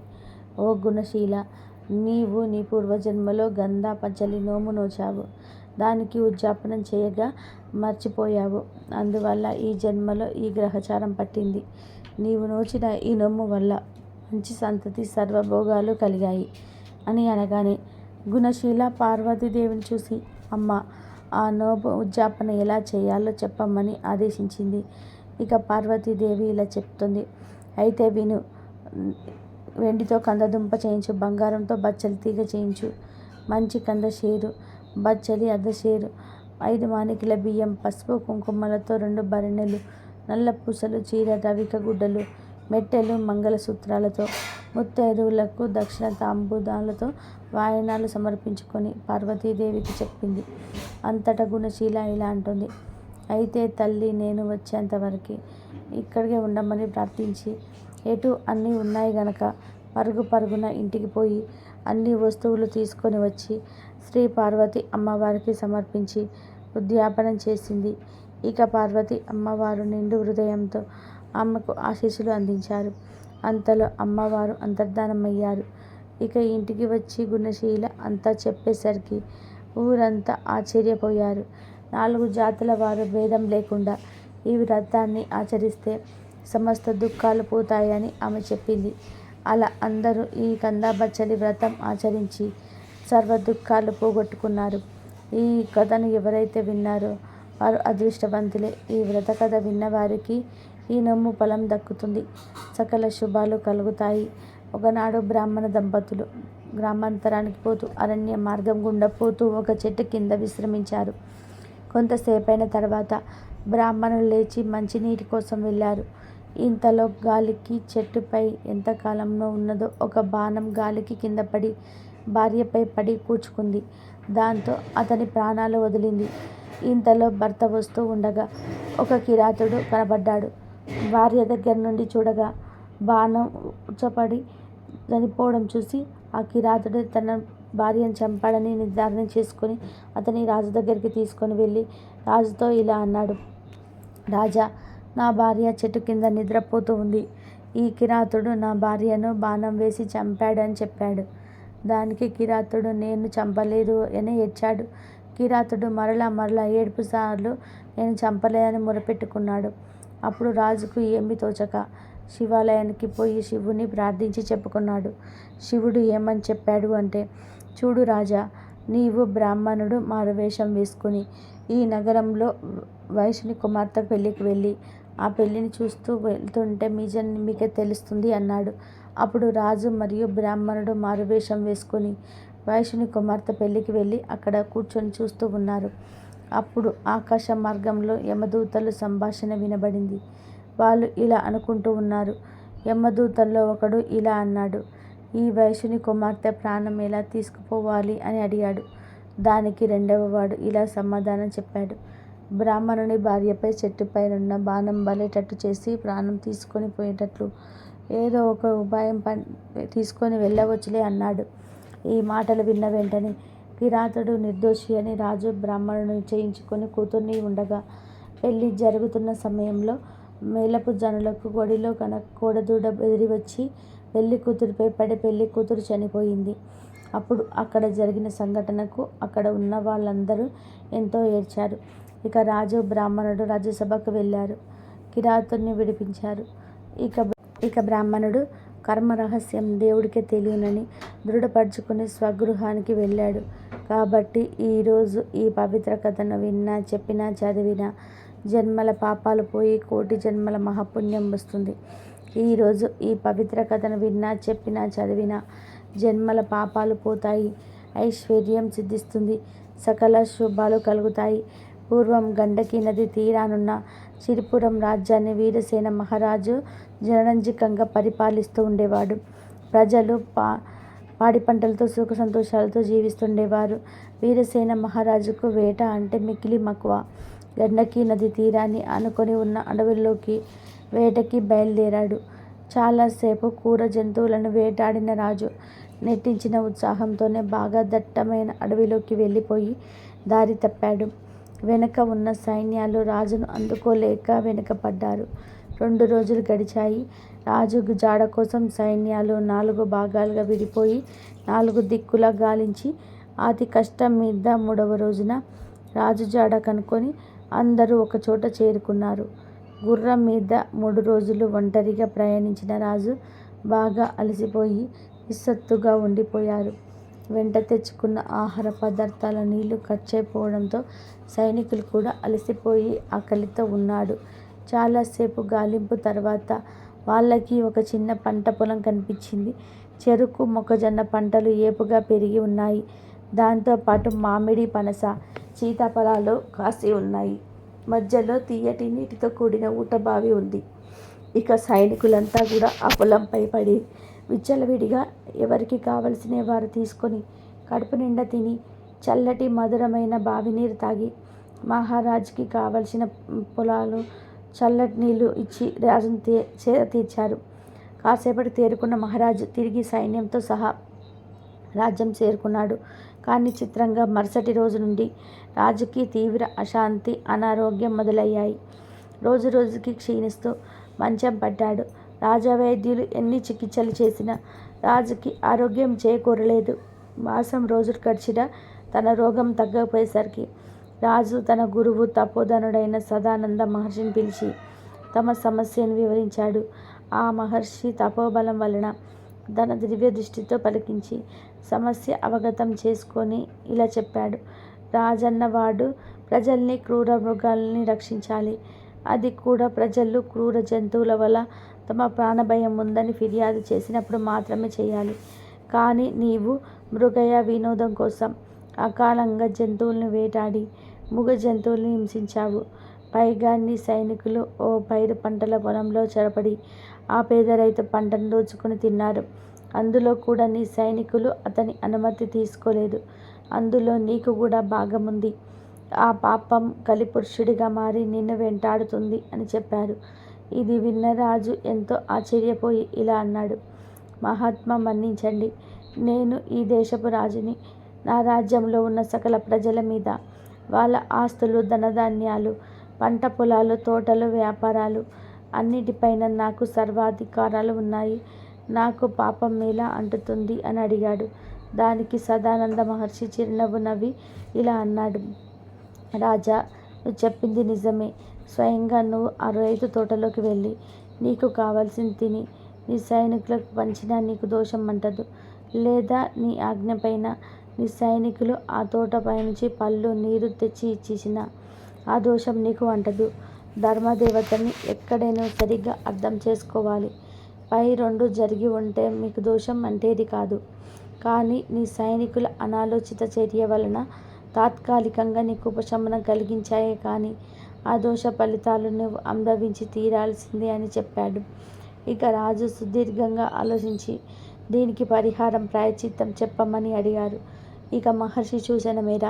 ఓ గుణశీల, నీవు నీ పూర్వజన్మలో గంధాపచ్చలి నోము నోచావు. దానికి ఉద్యాపనం చేయగా మర్చిపోయావు. అందువల్ల ఈ జన్మలో ఈ గ్రహచారం పట్టింది. నీవు నోచిన ఈ నోము వల్ల మంచి సంతతి, సర్వభోగాలు కలిగాయి అని అనగానే గుణశీల పార్వతీదేవిని చూసి, అమ్మ, ఆ నోము ఉద్యాపన ఎలా చేయాలో చెప్పమని ఆదేశించింది. ఇక పార్వతీదేవి ఇలా చెప్తుంది, అయితే విను. వెండితో కందదుంప చేయించు, బంగారంతో బచ్చలి తీగ చేయించు, మంచి కంద షేరు, బచ్చలి అర్ధషేరు, 5 మానికల బియ్యం, పసుపు కుంకుమలతో 2 భరణెలు, నల్ల పూసలు, చీర, రవిక గుడ్డలు, మెట్టెలు, మంగళసూత్రాలతో ముత్తైదువులకు దక్షిణ తాంబూలాలతో వాయనాలు సమర్పించుకొని పార్వతీదేవికి చెప్పింది. అంతటా గుణశీల ఇలా అంటుంది, అయితే తల్లి, నేను వచ్చేంతవరకు ఇక్కడికే ఉండమని ప్రార్థించి, ఎటు అన్నీ ఉన్నాయి గనక పరుగు పరుగున ఇంటికి పోయి అన్ని వస్తువులు తీసుకొని వచ్చి శ్రీ పార్వతి అమ్మవారికి సమర్పించి ఉద్యాపనం చేసింది. ఇక పార్వతి అమ్మవారు నిండు హృదయంతో ఆమెకు ఆశీస్సులు అందించారు. అంతలో అమ్మవారు అంతర్ధానమయ్యారు. ఇక ఇంటికి వచ్చి గుణశీల అంతా చెప్పేసరికి ఊరంతా ఆశ్చర్యపోయారు. 4 జాతుల వారు భేదం లేకుండా ఈ వ్రతాన్ని ఆచరిస్తే సమస్త దుఃఖాలు పోతాయని ఆమె చెప్పింది. అలా అందరూ ఈ కందాబచ్చలి వ్రతం ఆచరించి సర్వ దుఃఖాలు పోగొట్టుకున్నారు. ఈ కథను ఎవరైతే విన్నారో వారు అదృష్టవంతులే. ఈ వ్రత కథ విన్నవారికి ఈ నొమ్ము ఫలం దక్కుతుంది, సకల శుభాలు కలుగుతాయి. ఒకనాడు బ్రాహ్మణ దంపతులు గ్రామాంతరానికి పోతూ అరణ్య మార్గం గుండా పోతూ ఒక చెట్టు కింద విశ్రమించారు. కొంతసేపైన తర్వాత బ్రాహ్మణులు లేచి మంచినీటి కోసం వెళ్ళారు. ఇంతలో గాలికి చెట్టుపై ఎంతకాలంలో ఉన్నదో ఒక బాణం గాలికి కింద పడి భార్యపై పడి కూర్చుకుంది. దాంతో అతని ప్రాణాలు వదిలింది. ఇంతలో భర్త వస్తూ ఉండగా ఒక కిరాతుడు కనబడ్డాడు. భార్య దగ్గర నుండి చూడగా బాణం ఉచ్చపడి చనిపోవడం చూసి ఆ కిరాతుడు తన భార్యను చంపాడని నిర్ధారణ చేసుకొని అతని రాజు దగ్గరికి తీసుకొని వెళ్ళి రాజుతో ఇలా అన్నాడు: రాజా, నా భార్య చెట్టు కింద నిద్రపోతూ ఉంది. ఈ కిరాతుడు నా భార్యను బాణం వేసి చంపాడు అని చెప్పాడు. దానికి కిరాతుడు నేను చంపలేదు అని ఏడ్చాడు. కిరాతుడు మరలా 7 సార్లు నేను చంపలేదని మొరపెట్టుకున్నాడు. అప్పుడు రాజుకు ఏమీ తోచక శివాలయానికి పోయి శివుని ప్రార్థించి చెప్పుకున్నాడు. శివుడు ఏమని చెప్పాడు అంటే, చూడు రాజా, నీవు బ్రాహ్మణుడు మారువేషం వేసుకుని ఈ నగరంలో వైశ్యుని కుమార్తె పెళ్లికి వెళ్ళి ఆ పెళ్లిని చూస్తూ వెళ్తుంటే మీకే తెలుస్తుంది అన్నాడు. అప్పుడు రాజు మరియు బ్రాహ్మణుడు మారువేషం వేసుకొని వైశ్యుని కుమార్తె పెళ్లికి వెళ్ళి అక్కడ కూర్చొని చూస్తూ ఉన్నారు. అప్పుడు ఆకాశ మార్గంలో యమదూతలు సంభాషణ వినబడింది. వాళ్ళు ఇలా అనుకుంటూ ఉన్నారు. యమదూతల్లో ఒకడు ఇలా అన్నాడు: ఈ వైశ్యుని కుమార్తె ప్రాణం ఎలా తీసుకుపోవాలి అని అడిగాడు. దానికి రెండవవాడు ఇలా సమాధానం చెప్పాడు: బ్రాహ్మణుని భార్యపై చెట్టుపైనున్న బాణం బలేటట్టు చేసి ప్రాణం తీసుకొని పోయేటట్లు ఏదో ఒక ఉపాయం తీసుకొని వెళ్ళవచ్చులే అన్నాడు. ఈ మాటలు విన్న వెంటనే కిరాతుడు నిర్దోషి అని రాజు బ్రాహ్మణుడు నిశ్చయించుకొని కూతుర్ని ఉండగా పెళ్లి జరుగుతున్న సమయంలో మేళపు జనులకు ఒడిలో కోడదూడ బెదిరి వచ్చి పెళ్లి కూతురిపై పడి పెళ్లి కూతురు చనిపోయింది. అప్పుడు అక్కడ జరిగిన సంఘటనకు అక్కడ ఉన్న వాళ్ళందరూ ఎంతో ఏడ్చారు. ఇక రాజు బ్రాహ్మణుడు రాజ్యసభకు వెళ్ళారు. కిరాతుడిని విడిపించారు. ఇక బ్రాహ్మణుడు కర్మ రహస్యం దేవుడికే తెలియనని దృఢపరుచుకుని స్వగృహానికి వెళ్ళాడు. కాబట్టి ఈరోజు ఈ పవిత్ర కథను విన్నా, చెప్పినా, చదివినా జన్మల పాపాలు పోయి కోటి జన్మల మహాపుణ్యం వస్తుంది. ఈరోజు ఈ పవిత్ర కథను విన్నా, చెప్పినా, చదివినా జన్మల పాపాలు పోతాయి, ఐశ్వర్యం సిద్ధిస్తుంది, సకల శుభాలు కలుగుతాయి. పూర్వం గండకీ నది తీరానున్న సిరిపురం రాజ్యాన్ని వీరసేన మహారాజు జనరంజకంగా పరిపాలిస్తూ ఉండేవాడు. ప్రజలు పాడి పంటలతో సుఖ సంతోషాలతో జీవిస్తుండేవారు. వీరసేన మహారాజుకు వేట అంటే మిక్కిలి మక్కువ. గండకీ నది తీరాన్ని ఆనుకొని ఉన్న అడవుల్లోకి వేటకి బయలుదేరాడు. చాలాసేపు క్రూర జంతువులను వేటాడిన రాజు నెట్టించిన ఉత్సాహంతోనే బాగా దట్టమైన అడవిలోకి వెళ్ళిపోయి దారి తప్పాడు. వెనక ఉన్న సైన్యాలు రాజును అందుకోలేక వెనుకపడ్డారు. 2 రోజులు గడిచాయి. రాజు జాడ కోసం సైన్యాలు 4 భాగాలుగా విడిపోయి 4 దిక్కులా గాలించి అతి కష్టం మీద 3వ రోజున రాజు జాడ కనుక్కొని అందరూ ఒకచోట చేరుకున్నారు. గుర్రం మీద 3 రోజులు ఒంటరిగా ప్రయాణించిన రాజు బాగా అలసిపోయి నిస్సత్తుగా ఉండిపోయారు. వెంట తెచ్చుకున్న ఆహార పదార్థాల నీళ్లు ఖర్చయిపోవడంతో సైనికులు కూడా అలసిపోయి ఆకలితో ఉన్నాడు. చాలాసేపు గాలింపు తర్వాత వాళ్ళకి ఒక చిన్న పంట పొలం కనిపించింది. చెరుకు, మొక్కజొన్న పంటలు ఏపుగా పెరిగి ఉన్నాయి. దాంతోపాటు మామిడి, పనస, సీతాఫలాలు కాసి ఉన్నాయి. మధ్యలో తీయటి నీటితో కూడిన ఊటబావి ఉంది. ఇక సైనికులంతా కూడా ఆ పొలంపై పడి విచ్చలవిడిగా ఎవరికి కావలసిన వారు తీసుకొని కడుపు నిండా తిని చల్లటి మధురమైన బావి నీరు తాగి మహారాజుకి కావలసిన పొలాలు చల్లటి నీళ్లు ఇచ్చి రాజును సేద తీర్చారు. కాసేపటి తేరుకున్న మహారాజు తిరిగి సైన్యంతో సహా రాజ్యం చేరుకున్నాడు. కానీ చిత్రంగా మరుసటి రోజు నుండి రాజుకి తీవ్ర అశాంతి, అనారోగ్యం మొదలయ్యాయి. రోజు రోజుకి క్షీణిస్తూ మంచం పడ్డాడు. రాజవైద్యులు ఎన్ని చికిత్సలు చేసినా రాజుకి ఆరోగ్యం చేకూరలేదు. మాసం రోజులు గడిచినా తన రోగం తగ్గకపోయేసరికి రాజు తన గురువు తపోధనుడైన సదానంద మహర్షిని పిలిచి తమ సమస్యను వివరించాడు. ఆ మహర్షి తపోబలం వలన తన దివ్య దృష్టితో పలికించి సమస్య అవగతం చేసుకొని ఇలా చెప్పాడు. రాజన్నవాడు ప్రజల్ని క్రూర మృగాల్ని రక్షించాలి. అది కూడా ప్రజలు క్రూర జంతువుల వల్ల తమ ప్రాణభయం ఉందని ఫిర్యాదు చేసినప్పుడు మాత్రమే చేయాలి. కానీ నీవు మృగయ వినోదం కోసం అకాలంగా జంతువుల్ని వేటాడి మూగ జంతువుల్ని హింసించావు. పైగా నీ సైనికులు ఓ పైరు పంటల పొలంలో చొరబడి ఆ పేద రైతు పంటను దోచుకుని తిన్నారు. అందులో కూడా నీ సైనికులు అతని అనుమతి తీసుకోలేదు. అందులో నీకు కూడా భాగముంది. ఆ పాపం కలిపురుషుడిగా మారి నిన్ను వెంటాడుతుంది అని చెప్పారు. ఇది విన్న రాజు ఎంతో ఆశ్చర్యపోయి ఇలా అన్నాడు. మహాత్మా, మన్నించండి. నేను ఈ దేశపు రాజుని. నా రాజ్యంలో ఉన్న సకల ప్రజల మీద, వాళ్ళ ఆస్తులు, ధనధాన్యాలు, పంట పొలాలు, తోటలు, వ్యాపారాలు అన్నిటిపైన నాకు సర్వాధికారాలు ఉన్నాయి. నాకు పాపం ఎలా అంటుతుంది అని అడిగాడు. దానికి సదానంద మహర్షి చిరునవ్వు నవ్వి ఇలా అన్నాడు. రాజా, నువ్వు చెప్పింది నిజమే. స్వయంగా నువ్వు ఆ రైతు తోటలోకి వెళ్ళి నీకు కావాల్సింది తిని నీ సైనికులకు పంచినా నీకు దోషం అంటదు. లేదా నీ ఆజ్ఞపైన నీ సైనికులు ఆ తోటపై నుంచి పళ్ళు, నీరు తెచ్చి ఇచ్చేసిన ఆ దోషం నీకు అంటదు. ధర్మదేవతని ఎక్కడైనా సరిగ్గా అర్థం చేసుకోవాలి. పై రెండు జరిగి ఉంటే మీకు దోషం అంటేది కాదు. కానీ నీ సైనికుల అనాలోచిత చర్య వలన తాత్కాలికంగా నీకు ఉపశమనం కలిగించాయే కానీ ఆ దోష ఫలితాలు నువ్వు అనుభవించి తీరాల్సిందే అని చెప్పాడు. ఇక రాజు సుదీర్ఘంగా ఆలోచించి దీనికి పరిహారం, ప్రాయశ్చిత్తం చెప్పమని అడిగారు. ఇక మహర్షి సూచన మేర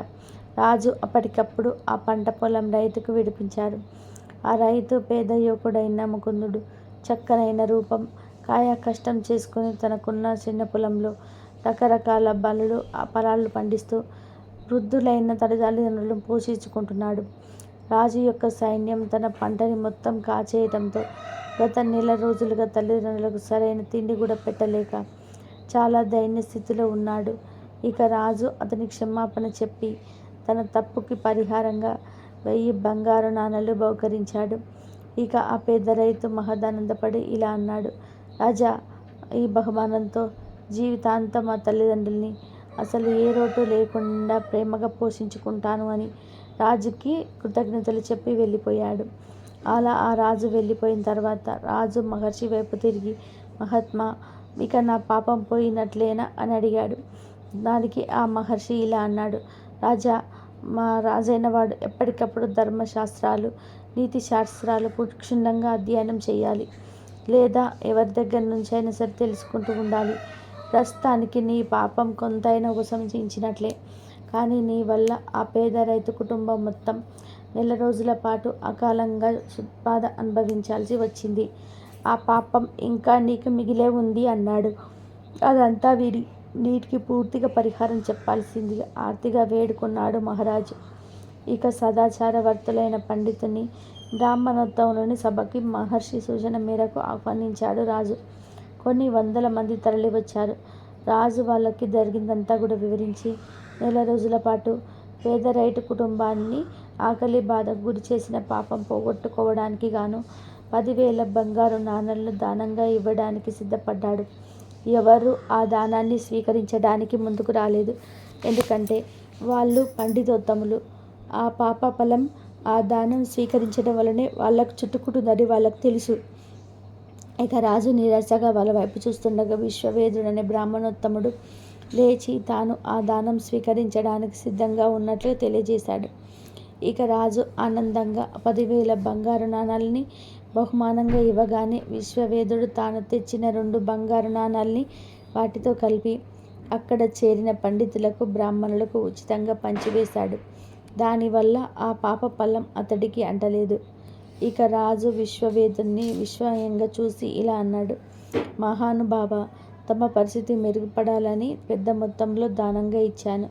రాజు అప్పటికప్పుడు ఆ పంట పొలం రైతుకు విడిపించారు. ఆ రైతు పేద యువకుడైన ముకుందుడు. చక్కనైన రూపం, కాయ కష్టం చేసుకుని తనకున్న చిన్న పొలంలో రకరకాల ఫలాలు పండిస్తూ వృద్ధులైన తల్లిదండ్రులను పోషించుకుంటున్నాడు. రాజు యొక్క సైన్యం తన పంటని మొత్తం కాచేయటంతో గత నెల రోజులుగా తల్లిదండ్రులకు సరైన తిండి కూడా పెట్టలేక చాలా దైన్య స్థితిలో ఉన్నాడు. ఇక రాజు అతని క్షమాపణ చెప్పి తన తప్పుకి పరిహారంగా 1000 బంగారు నాణాలు బహుకరించాడు. ఇక ఆ పేద రైతు మహదానందపడి ఇలా అన్నాడు. రాజా, ఈ బహుమానంతో జీవితాంతం మా తల్లిదండ్రుల్ని అసలు ఏ లోటు లేకుండా ప్రేమగా పోషించుకుంటాను అని రాజుకి కృతజ్ఞతలు చెప్పి వెళ్ళిపోయాడు. అలా ఆ రాజు వెళ్ళిపోయిన తర్వాత రాజు మహర్షి వైపు తిరిగి, మహాత్మా, ఇక నా పాపం పోయినట్లేనా అని అడిగాడు. దానికి ఆ మహర్షి ఇలా అన్నాడు. రాజా, మా రాజైన వాడు ఎప్పటికప్పుడు ధర్మశాస్త్రాలు, నీతి శాస్త్రాలు క్షుణ్ణంగా అధ్యయనం చేయాలి. లేదా ఎవరి దగ్గర నుంచి అయినా సరే తెలుసుకుంటూ ఉండాలి. ప్రస్తుతానికి నీ పాపం కొంతైనా ఉపశమించినట్లే. కానీ నీ వల్ల ఆ పేద రైతు కుటుంబం మొత్తం నెల రోజుల పాటు అకాలంగా బాధ అనుభవించాల్సి వచ్చింది. ఆ పాపం ఇంకా నీకు మిగిలే ఉంది అన్నాడు. అదంతా విని నీటికి పూర్తిగా పరిహారం చెప్పాల్సిందిగా ఆర్తిగా వేడుకున్నాడు మహారాజు. ఇక సదాచారవర్తులైన పండితుని బ్రాహ్మణోత్తములని సభకి మహర్షి సూచన మేరకు ఆహ్వానించాడు రాజు. కొన్ని వందల మంది తరలి వచ్చారు. రాజు వాళ్ళకి జరిగిందంతా కూడా వివరించి నెల రోజుల పాటు పేద రైతు కుటుంబాన్ని ఆకలి బాధకు గురి చేసిన పాపం పోగొట్టుకోవడానికి గాను 10,000 బంగారు నాణాలను దానంగా ఇవ్వడానికి సిద్ధపడ్డాడు. ఎవరు ఆ దానాన్ని స్వీకరించడానికి ముందుకు రాలేదు. ఎందుకంటే వాళ్ళు పండితోత్తములు. ఆ పాప ఫలం ఆ దానం స్వీకరించడం వల్లనే వాళ్ళకు చుట్టుకుంటుందని వాళ్ళకు తెలుసు. ఇక రాజు నిరాశగా వాళ్ళ వైపు చూస్తుండగా విశ్వవేదుడనే బ్రాహ్మణోత్తముడు లేచి తాను ఆ దానం స్వీకరించడానికి సిద్ధంగా ఉన్నట్లు తెలియజేశాడు. ఇక రాజు ఆనందంగా 10,000 బంగారు నాణాలని బహుమానంగా ఇవ్వగానే విశ్వవేదుడు తాను తెచ్చిన 2 బంగారు నాణాల్ని వాటితో కలిపి అక్కడ చేరిన పండితులకు, బ్రాహ్మణులకు ఉచితంగా పంచివేశాడు. దానివల్ల ఆ పాప ఫలం అతడికి అంటలేదు. ఇక రాజు విశ్వవేదుణ్ణి విస్మయంగా చూసి ఇలా అన్నాడు. మహానుభావ, తమ పరిస్థితి మెరుగుపడాలని పెద్ద మొత్తంలో దానంగా ఇచ్చాను.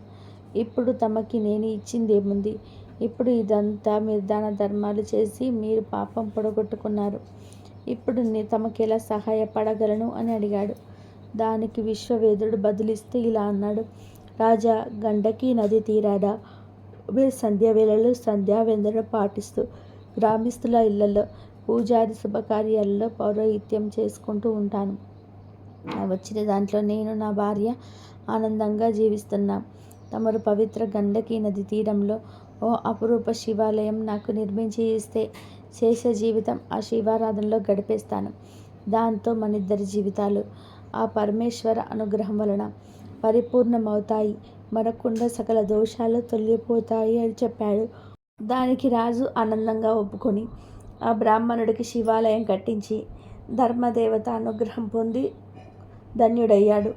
ఇప్పుడు తమకి నేను ఇచ్చిందేముంది? ఇప్పుడు ఇదంతా మీరు దాన ధర్మాలు చేసి మీరు పాపం పొడగొట్టుకున్నారు. ఇప్పుడు తమకెలా సహాయపడగలను అని అడిగాడు. దానికి విశ్వవేదుడు బదులిస్తూ ఇలా అన్నాడు. రాజా, గండకీ నది తీరాన మీరు సంధ్యావేళలో సంధ్యావందన పాటిస్తూ గ్రామస్తుల ఇళ్లలో పూజాది శుభకార్యాలలో పౌరోహిత్యం చేసుకుంటూ ఉంటాను. వచ్చిన దాంట్లో నేను నా భార్య ఆనందంగా జీవిస్తున్నాం. తమరు పవిత్ర గండకీ నది తీరంలో ఓ అపురూప శివాలయం నాకు నిర్మించి ఇస్తే శేష జీవితం ఆ శివారాధనలో గడిపేస్తాను. దాంతో మనిద్దరి జీవితాలు ఆ పరమేశ్వర అనుగ్రహం వలన పరిపూర్ణమవుతాయి. మరకుండా సకల దోషాలు తొలగిపోతాయి అని చెప్పాడు. దానికి రాజు ఆనందంగా ఒప్పుకొని ఆ బ్రాహ్మణుడికి శివాలయం కట్టించి ధర్మదేవత అనుగ్రహం పొంది ధన్యుడయ్యాడు.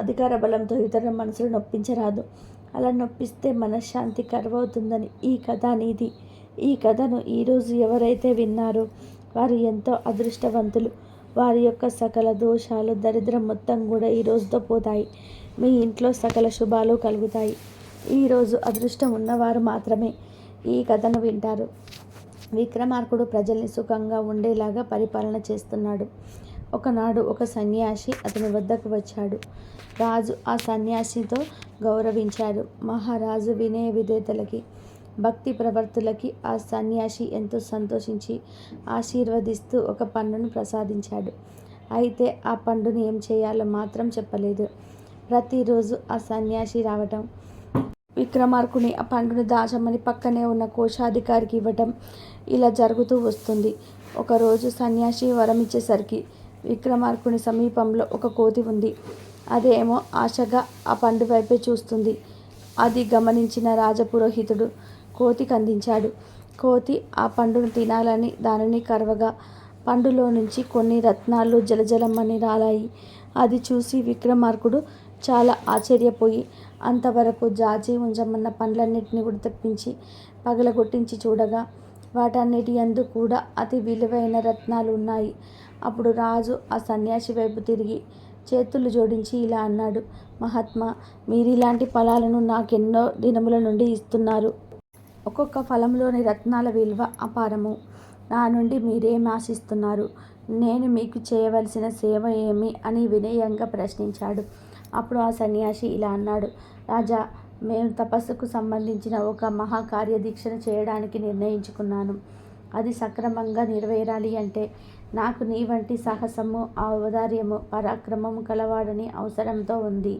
అధికార బలంతో ఇతరుల మనసులు నొప్పించరాదు. అలా నొప్పిస్తే మనశ్శాంతి కరువవుతుందని ఈ కథ నీది. ఈ కథను ఈరోజు ఎవరైతే విన్నారో వారు ఎంతో అదృష్టవంతులు. వారి యొక్క సకల దోషాలు, దరిద్రం మొత్తం కూడా ఈ రోజుతో పోతాయి. మీ ఇంట్లో సకల శుభాలు కలుగుతాయి. ఈరోజు అదృష్టం ఉన్నవారు మాత్రమే ఈ కథను వింటారు. విక్రమార్కుడు ప్రజల్ని సుఖంగా ఉండేలాగా పరిపాలన చేస్తున్నాడు. ఒకనాడు ఒక సన్యాసి అతని వద్దకు వచ్చాడు. రాజు ఆ సన్యాసితో గౌరవించాడు. మహారాజు వినయ విధేయతలకి, భక్తి ప్రవర్తులకి ఆ సన్యాసి ఎంతో సంతోషించి ఆశీర్వదిస్తూ ఒక పండును ప్రసాదించాడు. అయితే ఆ పండుని ఏం చేయాలో మాత్రం చెప్పలేదు. ప్రతిరోజు ఆ సన్యాసి రావటం, విక్రమార్కుని ఆ పండుని దాచమని పక్కనే ఉన్న కోశాధికారికి ఇవ్వటం ఇలా జరుగుతూ వస్తుంది. ఒకరోజు సన్యాసి వరం ఇచ్చేసరికి విక్రమార్కుని సమీపంలో ఒక కోతి ఉంది. అదేమో ఆశగా ఆ పండు వైపే చూస్తుంది. అది గమనించిన రాజపురోహితుడు కోతికి అందించాడు. కోతి ఆ పండును తినాలని దానిని కరవగా పండులో నుంచి కొన్ని రత్నాలు జలజలమని రాలాయి. అది చూసి విక్రమార్కుడు చాలా ఆశ్చర్యపోయి అంతవరకు జాచి ఉంచమన్న పండ్లన్నిటిని కూడా తెప్పించి పగలగొట్టించి చూడగా వాటన్నిటి యందు కూడా అతి విలువైన రత్నాలు ఉన్నాయి. అప్పుడు రాజు ఆ సన్యాసి వైపు తిరిగి చేతులు జోడించి ఇలా అన్నాడు. మహాత్మా, మీరిలాంటి ఫలాలను నాకెన్నో దినముల నుండి ఇస్తున్నారు. ఒక్కొక్క ఫలంలోని రత్నాల విలువ అపారము. నా నుండి మీరేం ఆశిస్తున్నారు? నేను మీకు చేయవలసిన సేవ ఏమి అని వినయంగా ప్రశ్నించాడు. అప్పుడు ఆ సన్యాసి ఇలా అన్నాడు. రాజా, మేము తపస్సుకు సంబంధించిన ఒక మహాకార్యదీక్షను చేయడానికి నిర్ణయించుకున్నాను. అది సక్రమంగా నెరవేరాలి అంటే నాకు నీ వంటి సాహసము, ఔదార్యము, పరాక్రమము కలవాడని అవసరంతో ఉంది.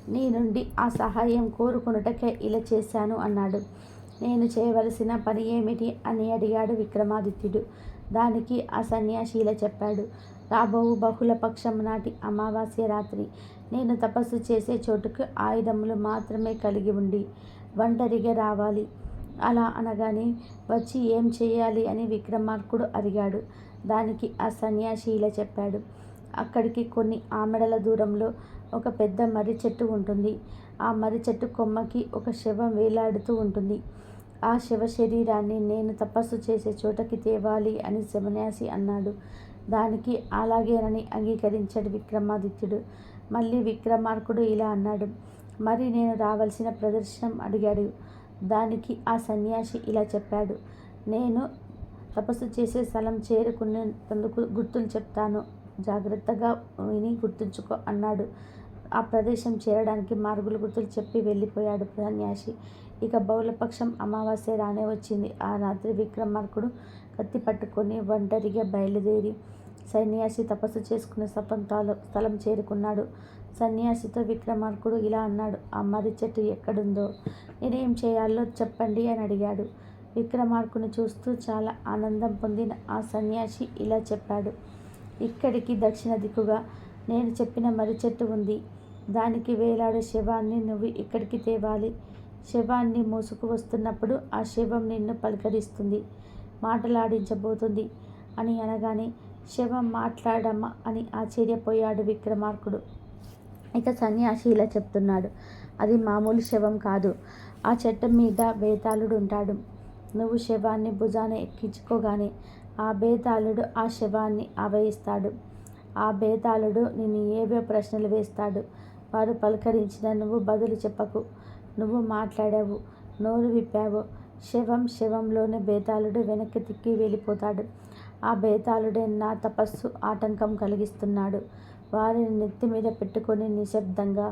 నీ నుండి ఆ సహాయం కోరుకున్నటకే ఇలా చేశాను అన్నాడు. నేను చేయవలసిన పని ఏమిటి అని అడిగాడు విక్రమాదిత్యుడు. దానికి ఆ సన్యాసి ఇలా చెప్పాడు. రాబోవు బహుళ పక్షం నాటి అమావాస్య రాత్రి నేను తపస్సు చేసే చోటుకు ఆయుధములు మాత్రమే కలిగి ఉండి ఒంటరిగా రావాలి. అలా అనగానే వచ్చి ఏం చేయాలి అని విక్రమార్కుడు అడిగాడు. దానికి ఆ సన్యాసి ఇలా చెప్పాడు. అక్కడికి కొన్ని ఆమెడల దూరంలో ఒక పెద్ద మర్రి చెట్టు ఉంటుంది. ఆ మర్రి చెట్టు కొమ్మకి ఒక శవం వేలాడుతూ ఉంటుంది. ఆ శవ శరీరాన్ని నేను తపస్సు చేసే చోటకి తేవాలి అని సన్యాసి అన్నాడు. దానికి అలాగేనని అంగీకరించాడు విక్రమాదిత్యుడు. మళ్ళీ విక్రమార్కుడు ఇలా అన్నాడు. మరి నేను రావాల్సిన ప్రదర్శనం అడిగాడు. దానికి ఆ సన్యాసి ఇలా చెప్పాడు. నేను తపస్సు చేసే స్థలం చేరుకునేందుకు గుర్తులు చెప్తాను, జాగ్రత్తగా విని గుర్తుంచుకో అన్నాడు. ఆ ప్రదేశం చేరడానికి మార్గులు గుర్తులు చెప్పి వెళ్ళిపోయాడు సన్యాసి. ఇక బహుళపక్షం అమావాస్య రానే వచ్చింది. ఆ రాత్రి విక్రమార్కుడు కత్తి పట్టుకొని ఒంటరిగా బయలుదేరి సన్యాసి తపస్సు చేసుకునే స్థలం చేరుకున్నాడు. సన్యాసితో విక్రమార్కుడు ఇలా అన్నాడు. ఆ మర్రి చెట్టు ఎక్కడుందో, నేనేం చేయాలో చెప్పండి అని అడిగాడు. విక్రమార్కుని చూస్తూ చాలా ఆనందం పొందిన ఆ సన్యాసి ఇలా చెప్పాడు. ఇక్కడికి దక్షిణ దిక్కుగా నేను చెప్పిన మర్రి చెట్టు ఉంది. దానికి వేలాడే శవాన్ని నువ్వు ఇక్కడికి తేవాలి. శవాన్ని మోసుకు వస్తున్నప్పుడు ఆ శవం నిన్ను పలకరిస్తుంది, మాటలాడించబోతుంది అని అనగానే శవం మాట్లాడమా అని ఆశ్చర్యపోయాడు విక్రమార్కుడు. ఇక సన్యాసి ఇలా చెప్తున్నాడు. అది మామూలు శవం కాదు. ఆ చెట్టు మీద బేతాళుడు ఉంటాడు. నువ్వు శవాన్ని భుజాన ఎక్కించుకోగానే ఆ బేతాళుడు ఆ శవాన్ని ఆవహిస్తాడు. ఆ బేతాళుడు నిన్ను ఏవో ప్రశ్నలు వేస్తాడు. వారు పలకరించిన నువ్వు బదులు చెప్పకు. నువ్వు మాట్లాడావు, నోరు విప్పావు. శవంలోనే బేతాళుడు వెనక్కి తిక్కి వెళ్ళిపోతాడు. ఆ బేతాళుడే నా తపస్సు ఆటంకం కలిగిస్తున్నాడు. వారిని నెత్తిమీద పెట్టుకొని నిశ్శబ్దంగా,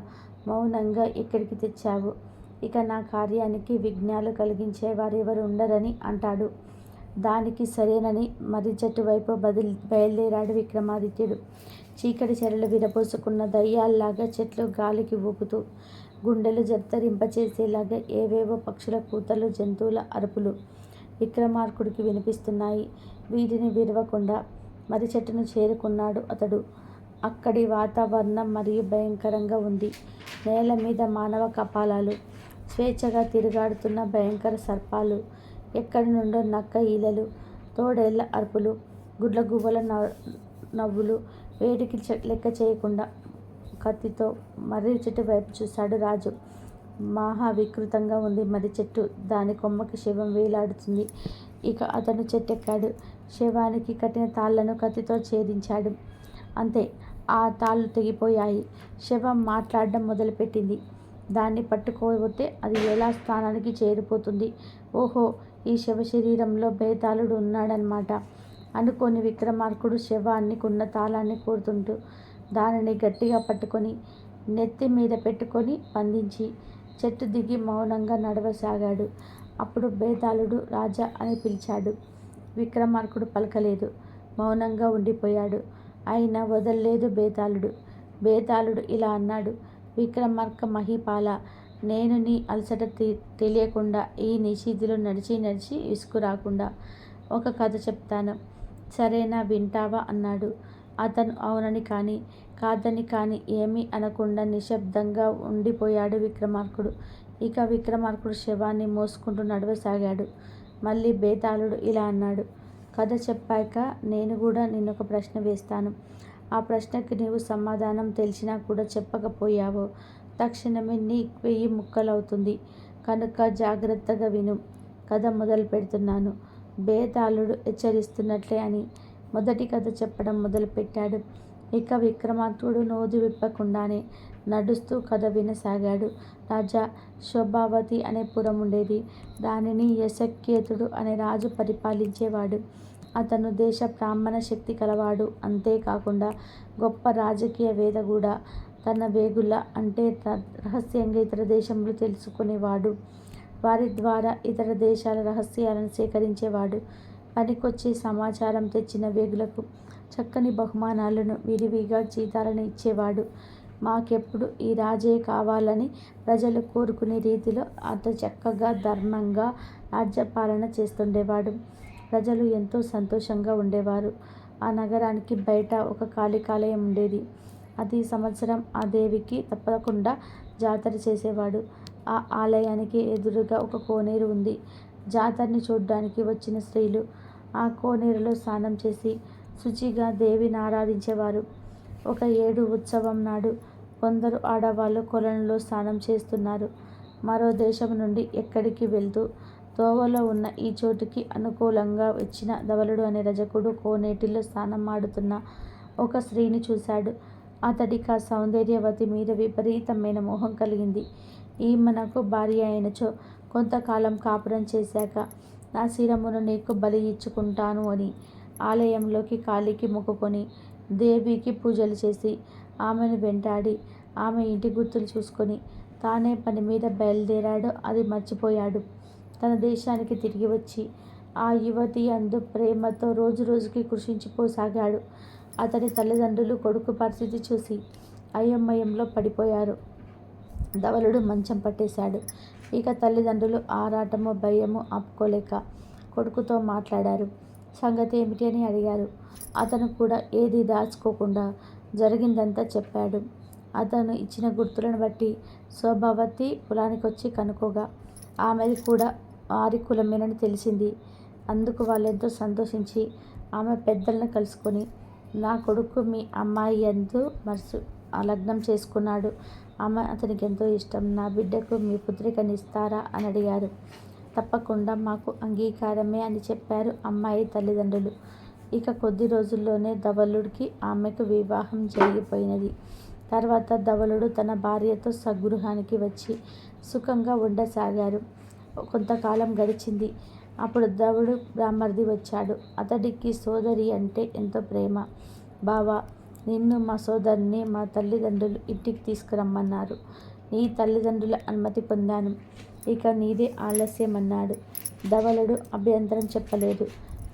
మౌనంగా ఇక్కడికి తెచ్చావు. ఇక నా కార్యానికి విఘ్నాలు కలిగించే వారెవరు ఉండరని అంటాడు. దానికి సరేనని మర్రి చెట్టు వైపు బయలుదేరాడు విక్రమాదిత్యుడు. చీకటి చెరలు విరబోసుకున్న దయ్యాల్లాగా చెట్లు గాలికి ఊపుతూ, గుండెలు జర్జరింపచేసేలాగా ఏవేవో పక్షుల కూతలు, జంతువుల అరుపులు విక్రమార్కుడికి వినిపిస్తున్నాయి. వీటిని విరవకుండా మర్రి చెట్టును చేరుకున్నాడు అతడు. అక్కడి వాతావరణం మరియు భయంకరంగా ఉంది. నేల మీద మానవ కపాలాలు, స్వేచ్ఛగా తిరుగాడుతున్న భయంకర సర్పాలు, ఎక్కడి నుండో నక్క ఈలలు, తోడేళ్ల అరుపులు, గుడ్లగూబల నవ్వులు. వేడికి లెక్క చేయకుండా కత్తితో మర్రి చెట్టు వైపు చూశాడు రాజు. మహా వికృతంగా ఉంది మర్రి చెట్టు. దాని కొమ్మకి శవం వేలాడుతుంది. ఇక అతను చెట్టెక్కాడు. శవానికి కట్టిన తాళ్లను కత్తితో ఛేదించాడు. అంతే, ఆ తాళ్ళు తెగిపోయాయి. శవం మాట్లాడడం మొదలుపెట్టింది. దాన్ని పట్టుకోబోతే అది ఎలా స్థానానికి చేరిపోతుంది? ఓహో, ఈ శవశరీరంలో బేతాళుడు ఉన్నాడన్నమాట అనుకోని విక్రమార్కుడు శవాన్ని కున్న తాళాన్ని కోరుతుంటూ దానిని గట్టిగా పట్టుకొని నెత్తి మీద పెట్టుకొని బంధించి చెట్టు దిగి మౌనంగా నడవసాగాడు. అప్పుడు బేతాళుడు రాజా అని పిలిచాడు. విక్రమార్కుడు పలకలేదు. మౌనంగా ఉండిపోయాడు. అయినా వదల్లేదు బేతాళుడు. బేతాళుడు ఇలా అన్నాడు. విక్రమార్క మహీపాల, నేను నీ అలసట తెలియకుండా ఈ నిశీధిలో నడిచి నడిచి విసుగు రాకుండా ఒక కథ చెప్తాను. సరేనా, వింటావా అన్నాడు. అతను అవునని కానీ కాదని కానీ ఏమీ అనకుండా నిశ్శబ్దంగా ఉండిపోయాడు విక్రమార్కుడు. ఇక విక్రమార్కుడు శవాన్ని మోసుకుంటూ నడవసాగాడు. మళ్ళీ బేతాళుడు ఇలా అన్నాడు. కథ చెప్పాక నేను కూడా నిన్నొక ప్రశ్న వేస్తాను. ఆ ప్రశ్నకి నీవు సమాధానం తెలిసినా కూడా చెప్పకపోయావో తక్షణమే నీ 1000 ముక్కలవుతుంది. కనుక జాగ్రత్తగా విను. కథ మొదలు పెడుతున్నాను. బేతాళుడు హెచ్చరిస్తున్నట్లే అని మొదటి కథ చెప్పడం మొదలుపెట్టాడు. ఇక విక్రమార్కుడు నోరు విప్పకుండానే నడుస్తూ కథ వినసాగాడు. రాజా, శోభావతి అనే పురం ఉండేది. దానిని యశకేతుడు అనే రాజు పరిపాలించేవాడు. అతను దేశ బ్రాహ్మణ శక్తి కలవాడు. అంతేకాకుండా గొప్ప రాజకీయ వేత్త కూడా. తన వేగుల అంటే రహస్యంగా ఇతర దేశంలో తెలుసుకునేవాడు. వారి ద్వారా ఇతర దేశాల రహస్యాలను సేకరించేవాడు. పనికొచ్చే సమాచారం తెచ్చిన వేగులకు చక్కని బహుమానాలను, విరివిగా జీతాలను ఇచ్చేవాడు. మాకెప్పుడు ఈ రాజే కావాలని ప్రజలు కోరుకునే రీతిలో అత చక్కగా ధర్మంగా రాజ్యపాలన చేస్తుండేవాడు. ప్రజలు ఎంతో సంతోషంగా ఉండేవారు. ఆ నగరానికి బయట ఒక కాళికాలయం ఉండేది. ప్రతి సంవత్సరం ఆ దేవికి తప్పకుండా జాతర చేసేవాడు. ఆ ఆలయానికి ఎదురుగా ఒక కోనేరు ఉంది. జాతరని చూడ్డానికి వచ్చిన స్త్రీలు ఆ కోనేరులో స్నానం చేసి శుచిగా దేవిని ఆరాధించేవారు. ఒక ఏడు ఉత్సవం నాడు కొందరు ఆడవాళ్ళు కొలనులో స్నానం చేస్తున్నారు. మరో దేశం నుండి ఎక్కడికి వెళ్తూ తోవలో ఉన్న ఈ చోటుకి అనుకూలంగా వచ్చిన ధవలుడు అనే రజకుడు కోనేటిలో స్నానం ఆడుతున్న ఒక స్త్రీని చూశాడు. అతడికి ఆ సౌందర్యవతి మీద విపరీతమైన మోహం కలిగింది. ఈమెనకు భార్య అయినచో కొంతకాలం కాపురం చేశాక నా శిరమును నీకు బలి ఇచ్చుకుంటాను అని ఆలయంలోకి కాలికి మొక్కుకొని దేవికి పూజలు చేసి ఆమెను వెంటాడి ఆమె ఇంటి గుర్తులు చూసుకొని తానే పని మీద బయలుదేరాడు. అది మర్చిపోయాడు. తన దేశానికి తిరిగి వచ్చి ఆ యువతి అందు ప్రేమతో రోజు రోజుకి కృషించిపోసాగాడు. అతడి తల్లిదండ్రులు కొడుకు పరిస్థితి చూసి అయోమయంలో పడిపోయారు. ధవలుడు మంచం పట్టేశాడు. ఇక తల్లిదండ్రులు ఆరాటము భయము ఆపుకోలేక కొడుకుతో మాట్లాడారు. సంగతి ఏమిటి అని అడిగారు. అతను కూడా ఏది దాచుకోకుండా జరిగిందంతా చెప్పాడు. అతను ఇచ్చిన గుర్తులను బట్టి శోభావతి కులానికొచ్చి కనుకోగా ఆమెది కూడా వారి కులమేనని తెలిసింది. అందుకు వాళ్ళెంతో సంతోషించి ఆమె పెద్దలను కలుసుకొని నా కొడుకు మీ అమ్మాయి యందు లగ్నం చేసుకున్నాడు. ఆమె అతనికి ఎంతో ఇష్టం. నా బిడ్డకు మీ పుత్రికనిస్తారా అని అడిగారు. తప్పకుండా మాకు అంగీకారమే అని చెప్పారు అమ్మాయి తల్లిదండ్రులు. ఇక కొద్ది రోజుల్లోనే ధవళుడికి ఆమెకు వివాహం జరిగిపోయినది. తర్వాత ధవళుడు తన భార్యతో స్వగృహానికి వచ్చి సుఖంగా ఉండసాగారు. కొంతకాలం గడిచింది. అప్పుడు ధవుడు బామ్మర్ది వచ్చాడు. అతడికి సోదరి అంటే ఎంతో ప్రేమ. బావా, నిన్ను మా సోదరిని మా తల్లిదండ్రులు ఇంటికి తీసుకురమ్మన్నారు. నీ తల్లిదండ్రుల అనుమతి పొందాను. ఇక నీదే ఆలస్యమన్నాడు. ధవళుడు అభ్యంతరం చెప్పలేదు.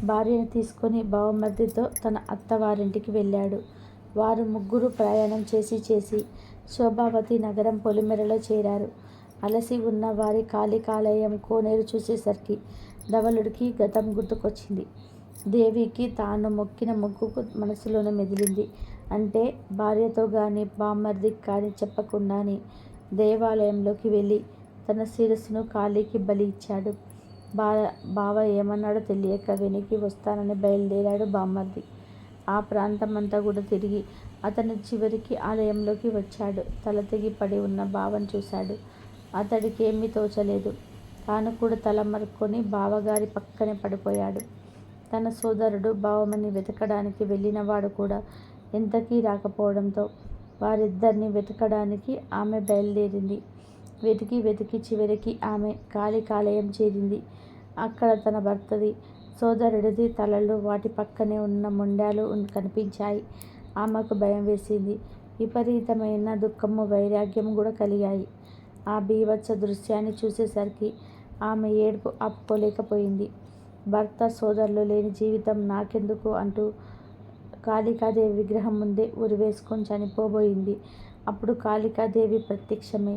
భార్యను తీసుకొని బావమర్దితో తన అత్తవారింటికి వెళ్ళాడు. వారు ముగ్గురు ప్రయాణం చేసి శోభావతి నగరం పొలిమేరలో చేరారు. అలసి ఉన్న వారి కాళికాలయం కోనేరు చూసేసరికి ధవళుడికి గతం గుర్తుకొచ్చింది. దేవికి తాను మొక్కిన మొక్కుకు మనసులోనే మెదిలింది. అంటే భార్యతో గాని బామ్మర్దికి కానీ చెప్పకుండానే దేవాలయంలోకి వెళ్ళి తన శిరస్సును కాళీకి బలి ఇచ్చాడు. బావ ఏమన్నాడో తెలియక వెనక్కి వస్తానని బయలుదేరాడు బామ్మర్ది. ఆ ప్రాంతమంతా కూడా తిరిగి అతను చివరికి ఆలయంలోకి వచ్చాడు. తల తెగి పడి ఉన్న బావను చూశాడు. అతడికి ఏమీ తోచలేదు. తాను కూడా తల మరుక్కొని బావగారి పక్కనే పడిపోయాడు. తన సోదరుడు బావమని వెతకడానికి వెళ్ళినవాడు కూడా ఎంతకీ రాకపోవడంతో వారిద్దరిని వెతకడానికి ఆమె బయలుదేరింది. వెతికి చివరికి ఆమె కాళికాలయం చేరింది. అక్కడ తన భర్తది, సోదరుడిది తలలు, వాటి పక్కనే ఉన్న మొండాలు కనిపించాయి. ఆమెకు భయం వేసింది. విపరీతమైన దుఃఖము, వైరాగ్యం కూడా కలిగాయి. ఆ బీభత్స దృశ్యాన్ని చూసేసరికి ఆమె ఏడుపు ఆపుకోలేకపోయింది. భర్త సోదరులు లేని జీవితం నాకెందుకు అంటూ కాళికాదేవి విగ్రహం ముందే ఉరివేసుకొని చనిపోబోయింది. అప్పుడు కాళికాదేవి ప్రత్యక్షమై,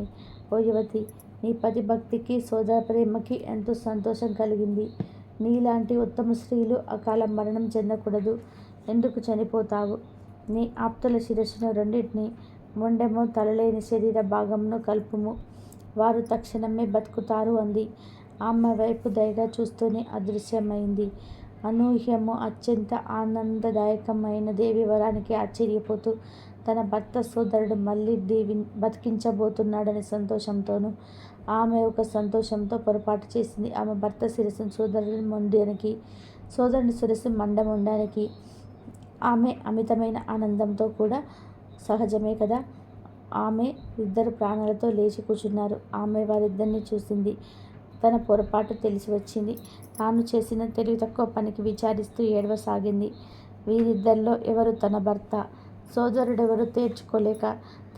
ఓ యువతి, నీ పతి భక్తికి సోదర ప్రేమకి ఎంతో సంతోషం కలిగింది. నీలాంటి ఉత్తమ స్త్రీలు అకాల మరణం చెందకూడదు. ఎందుకు చనిపోతావు? నీ ఆప్తుల శిరస్సును రెండింటినీ, మొండెము తలలేని శరీర భాగంను కలుపుము. వారు తక్షణమే బతుకుతారు అంది. ఆమె వైపు దయగా చూస్తూనే అదృశ్యమైంది. అనూహ్యము, అత్యంత ఆనందదాయకమైన దేవి వరానికి ఆశ్చర్యపోతూ తన భర్త సోదరుడు మళ్ళీ బతికించబోతున్నాడనే సంతోషంతోనూ ఆమె ఒక సంతోషంతో పొరపాటు చేసింది. ఆమె భర్త శిరస్సును సోదరుని మొండానికి, సోదరుని శిరస్సు మొండానికి ఆమె అమితమైన ఆనందంతో కూడా సహజమే కదా. ఆమె ఇద్దరు ప్రాణాలతో లేచి కూర్చున్నారు. ఆమె వారిద్దరిని చూసింది. తన పొరపాటు తెలిసి వచ్చింది. తాను చేసిన తెలివి తక్కువ పనికి విచారిస్తూ ఏడవసాగింది. వీరిద్దరిలో ఎవరు తన భర్త, సోదరుడెవరు తేల్చుకోలేక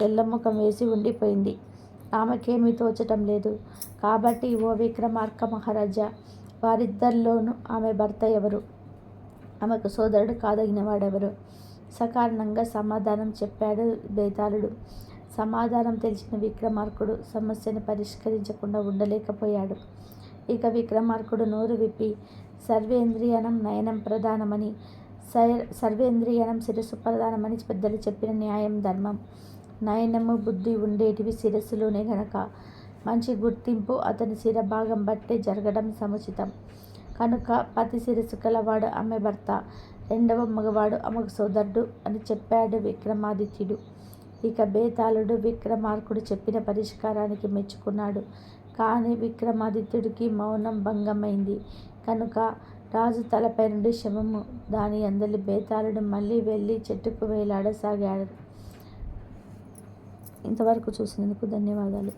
తెల్లముఖం వేసి ఉండిపోయింది. ఆమెకేమీ తోచటం లేదు. కాబట్టి ఓ విక్రమార్క మహారాజా, వారిద్దరిలోనూ ఆమె భర్త ఎవరు? ఆమెకు సోదరుడు కాదగినవాడెవరు? సకారణంగా సమాధానం చెప్పాడు బేతాళుడు. సమాధానం తెలిసిన విక్రమార్కుడు సమస్యను పరిష్కరించకుండా ఉండలేకపోయాడు. ఇక విక్రమార్కుడు నోరు విప్పి, సర్వేంద్రియానం నయనం ప్రధానమని, సర్వేంద్రియానం శిరస్సు ప్రధానమని పెద్దలు చెప్పిన న్యాయం, ధర్మం. నయనము, బుద్ధి ఉండేటివి శిరస్సులోనే గనక మంచి గుర్తింపు అతని శిరభాగం బట్టే జరగడం సముచితం. కనుక పతి శిరస్సు కలవాడు ఆమె భర్త, రెండవ మగవాడు ఆమెకు సోదరుడు అని చెప్పాడు విక్రమాదిత్యుడు. ఇక బేతాళుడు విక్రమార్కుడు చెప్పిన పరిష్కారానికి మెచ్చుకున్నాడు. కానీ విక్రమాదిత్యుడికి మౌనం భంగమైంది కనుక రాజు తలపై నుండి శవము దాని అందలి బేతాళుడు మళ్ళీ వెళ్ళి చెట్టుకు వేలాడసాగాడు. ఇంతవరకు చూసినందుకు ధన్యవాదాలు.